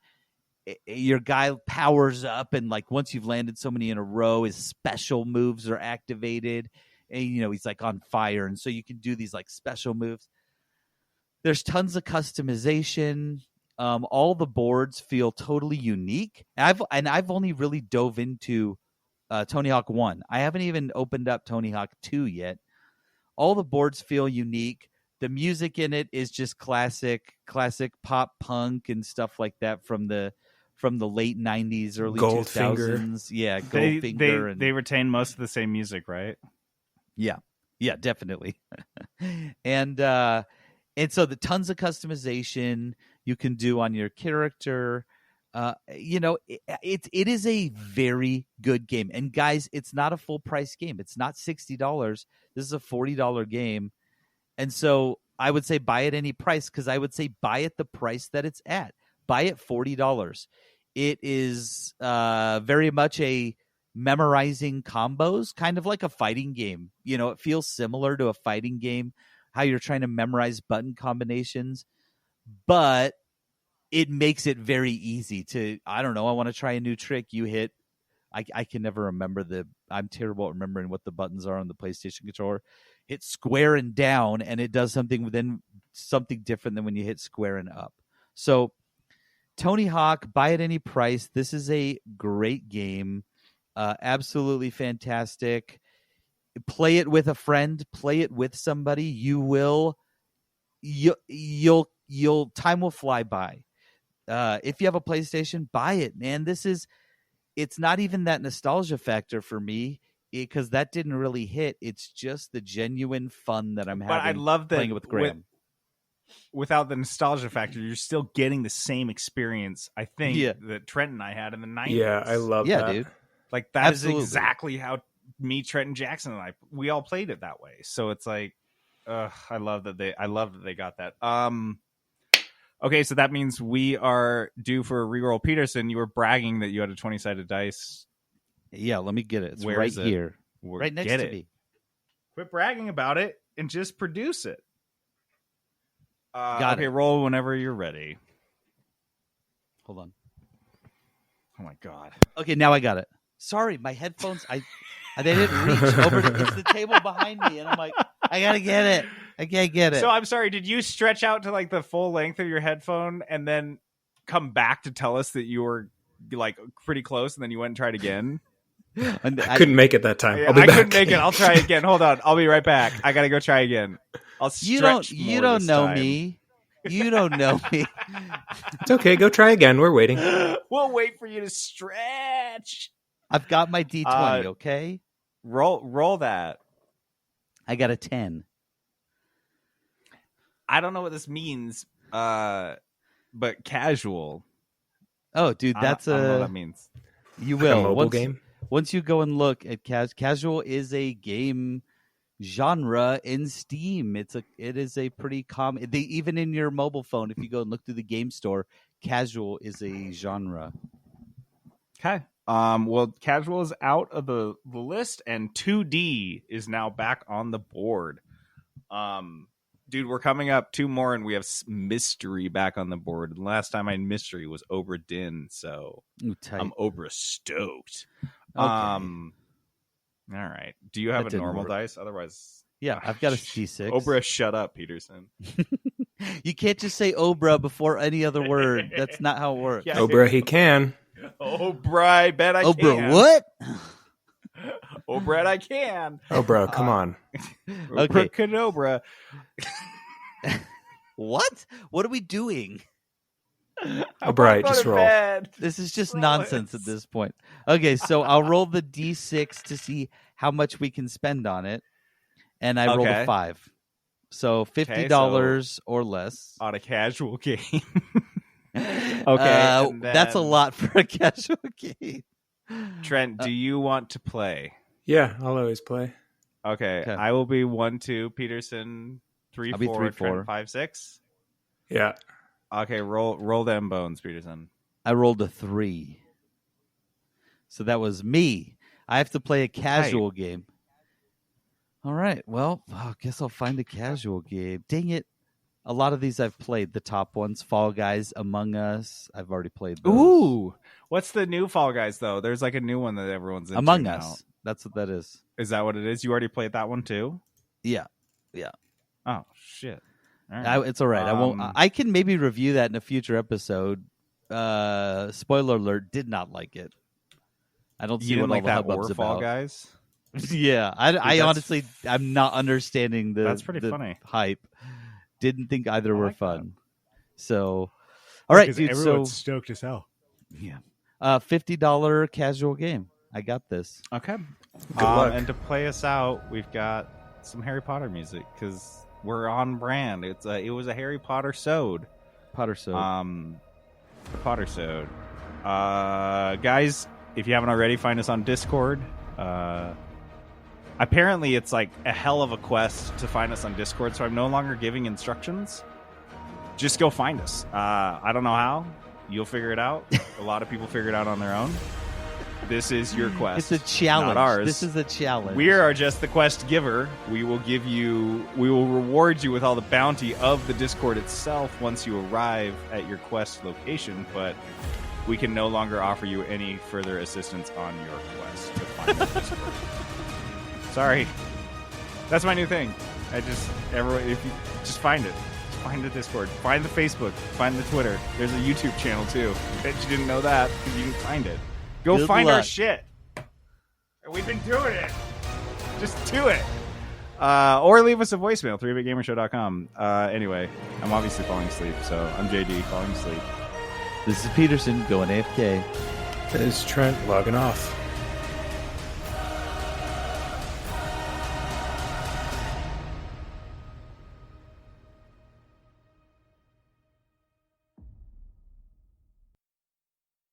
Your guy powers up, and like once you've landed so many in a row, his special moves are activated, and he's like on fire, and so you can do these like special moves. There's tons of customization. All the boards feel totally unique. I've only really dove into Tony Hawk 1. I haven't even opened up Tony Hawk 2 yet. All the boards feel unique. The music in it is just classic pop punk and stuff like that from the late 90s, early Goldfinger. 2000s. Yeah, Goldfinger. They retain most of the same music, right? Yeah, definitely. And so the tons of customization you can do on your character. It is a very good game. And guys, it's not a full price game. It's not $60. This is a $40 game. And so I would say buy it any price, because I would say buy it the price that it's at. Buy it $40. It is very much a memorizing combos, kind of like a fighting game. It feels similar to a fighting game, how you're trying to memorize button combinations, but it makes it very easy to, I don't know, I want to try a new trick. You hit, I can never remember I'm terrible at remembering what the buttons are on the PlayStation controller. Hit square and down, and it does something different than when you hit square and up. So Tony Hawk, buy it any price. This is a great game. Absolutely fantastic. Play it with a friend, play it with somebody. You'll time will fly by. If you have a PlayStation, buy it, man. It's not even that nostalgia factor for me, because that didn't really hit. It's just the genuine fun that I'm having. But I love that playing it with Graham. Without the nostalgia factor, you're still getting the same experience, I think, that Trent and I had in the 90s. Yeah, I love that. Dude. Like, that Absolutely. is exactly how me, Trent, and Jackson and we all played it that way. So it's like, I love that they got that. Okay, so that means we are due for a reroll. Peterson, you were bragging that you had a 20-sided dice. Yeah, let me get it. It's Where right is it? here. Right next to me. Quit bragging about it and just produce it. Got it. Roll whenever you're ready. Hold on. Oh my god. Okay, now I got it. Sorry, my headphones. They didn't reach over. It's the table behind me, and I'm like, I gotta get it. I can't get it. So I'm sorry. Did you stretch out to like the full length of your headphone and then come back to tell us that you were like pretty close, and then you went and tried again? I couldn't make it that time. Yeah, I'll be I back. couldn't make it. I'll try again. Hold on. I'll be right back. I gotta go try again. I'll stretch. You don't know me. You don't know me. It's okay. Go try again. We're waiting. We'll wait for you to stretch. I've got my D20. Okay. Roll that. I got a 10. I don't know what this means, but casual. Oh, dude, that's I don't know what that means. You Like a will. mobile game? Once you go and look at casual is a game genre in Steam. It is a pretty common. Even in your mobile phone, if you go and look through the game store, casual is a genre. Okay. Well, casual is out of the list, and 2D is now back on the board. Dude, we're coming up 2 more, and we have mystery back on the board. And last time I had mystery was Obra Dinn, so Ooh, tight. I'm Obra stoked. Okay. All right. Do you have That a didn't normal work. dice? Otherwise, Yeah, I've got a D6. Obra, shut up, Peterson. You can't just say Obra before any other word. That's not how it works. Yeah. Obra, he can. Obra, I bet I Obra, can. what? Obra, I can. Oh, bro, come on. Okay. Obra. What? What are we doing? Oh, bright, just roll. This is just Roll nonsense it. at this point. Okay, so I'll roll the D6 to see how much we can spend on it. And I rolled a Okay. 5. So $50 or less. On a casual game. Okay. and That's a then- lot for a casual game. Trent, do you want to play? Yeah, I'll always play. Okay, Okay. I will be 1, 2, Peterson 3, I'll be 4, 3, Trent 4. 5, 6. Yeah. Okay, roll them bones, Peterson. I rolled a 3. So that was me. I have to play a casual game. All right. Well, I guess I'll find a casual game. Dang it. A lot of these I've played. The top ones, Fall Guys, Among Us. I've already played those. Ooh, what's the new Fall Guys though? There's like a new one that everyone's into Among now. Us. That's what that is. Is that what it is? You already played that one too? Yeah. Oh shit! All right. It's all right. I won't. Um, I can maybe review that in a future episode. Spoiler alert: did not like it. I don't see you what didn't like all that the hubbub's or Fall about. Guys? Yeah, I that's- honestly, I'm not understanding the. That's pretty the funny. hype. Didn't think either I were like fun. So, all right, dude. So stoked as hell. yeah, $50 casual game. I got this. Okay. Good luck. And to play us out, we've got some Harry Potter music because we're on brand. It was a Harry Potter sode. Potter Soap. Potter sode. Guys, if you haven't already, find us on Discord. Apparently, it's like a hell of a quest to find us on Discord, so I'm no longer giving instructions. Just go find us. I don't know how. You'll figure it out. A lot of people figure it out on their own. This is your quest. It's a challenge. Not ours. This is a challenge. We are just the quest giver. We will reward you with all the bounty of the Discord itself once you arrive at your quest location, but we can no longer offer you any further assistance on your quest to find the Discord. Sorry. That's my new thing. If you just find it. Just find the Discord. Find the Facebook. Find the Twitter. There's a YouTube channel too. Bet you didn't know that because you can find it. Go Good find our luck. shit. We've been doing it. Just do it. Or leave us a voicemail, 3bitgamershow.com. Anyway, I'm obviously falling asleep, so I'm JD falling asleep. This is Peterson going AFK. This is Trent logging off.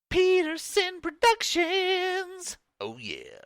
Peterson Productions. Oh yeah.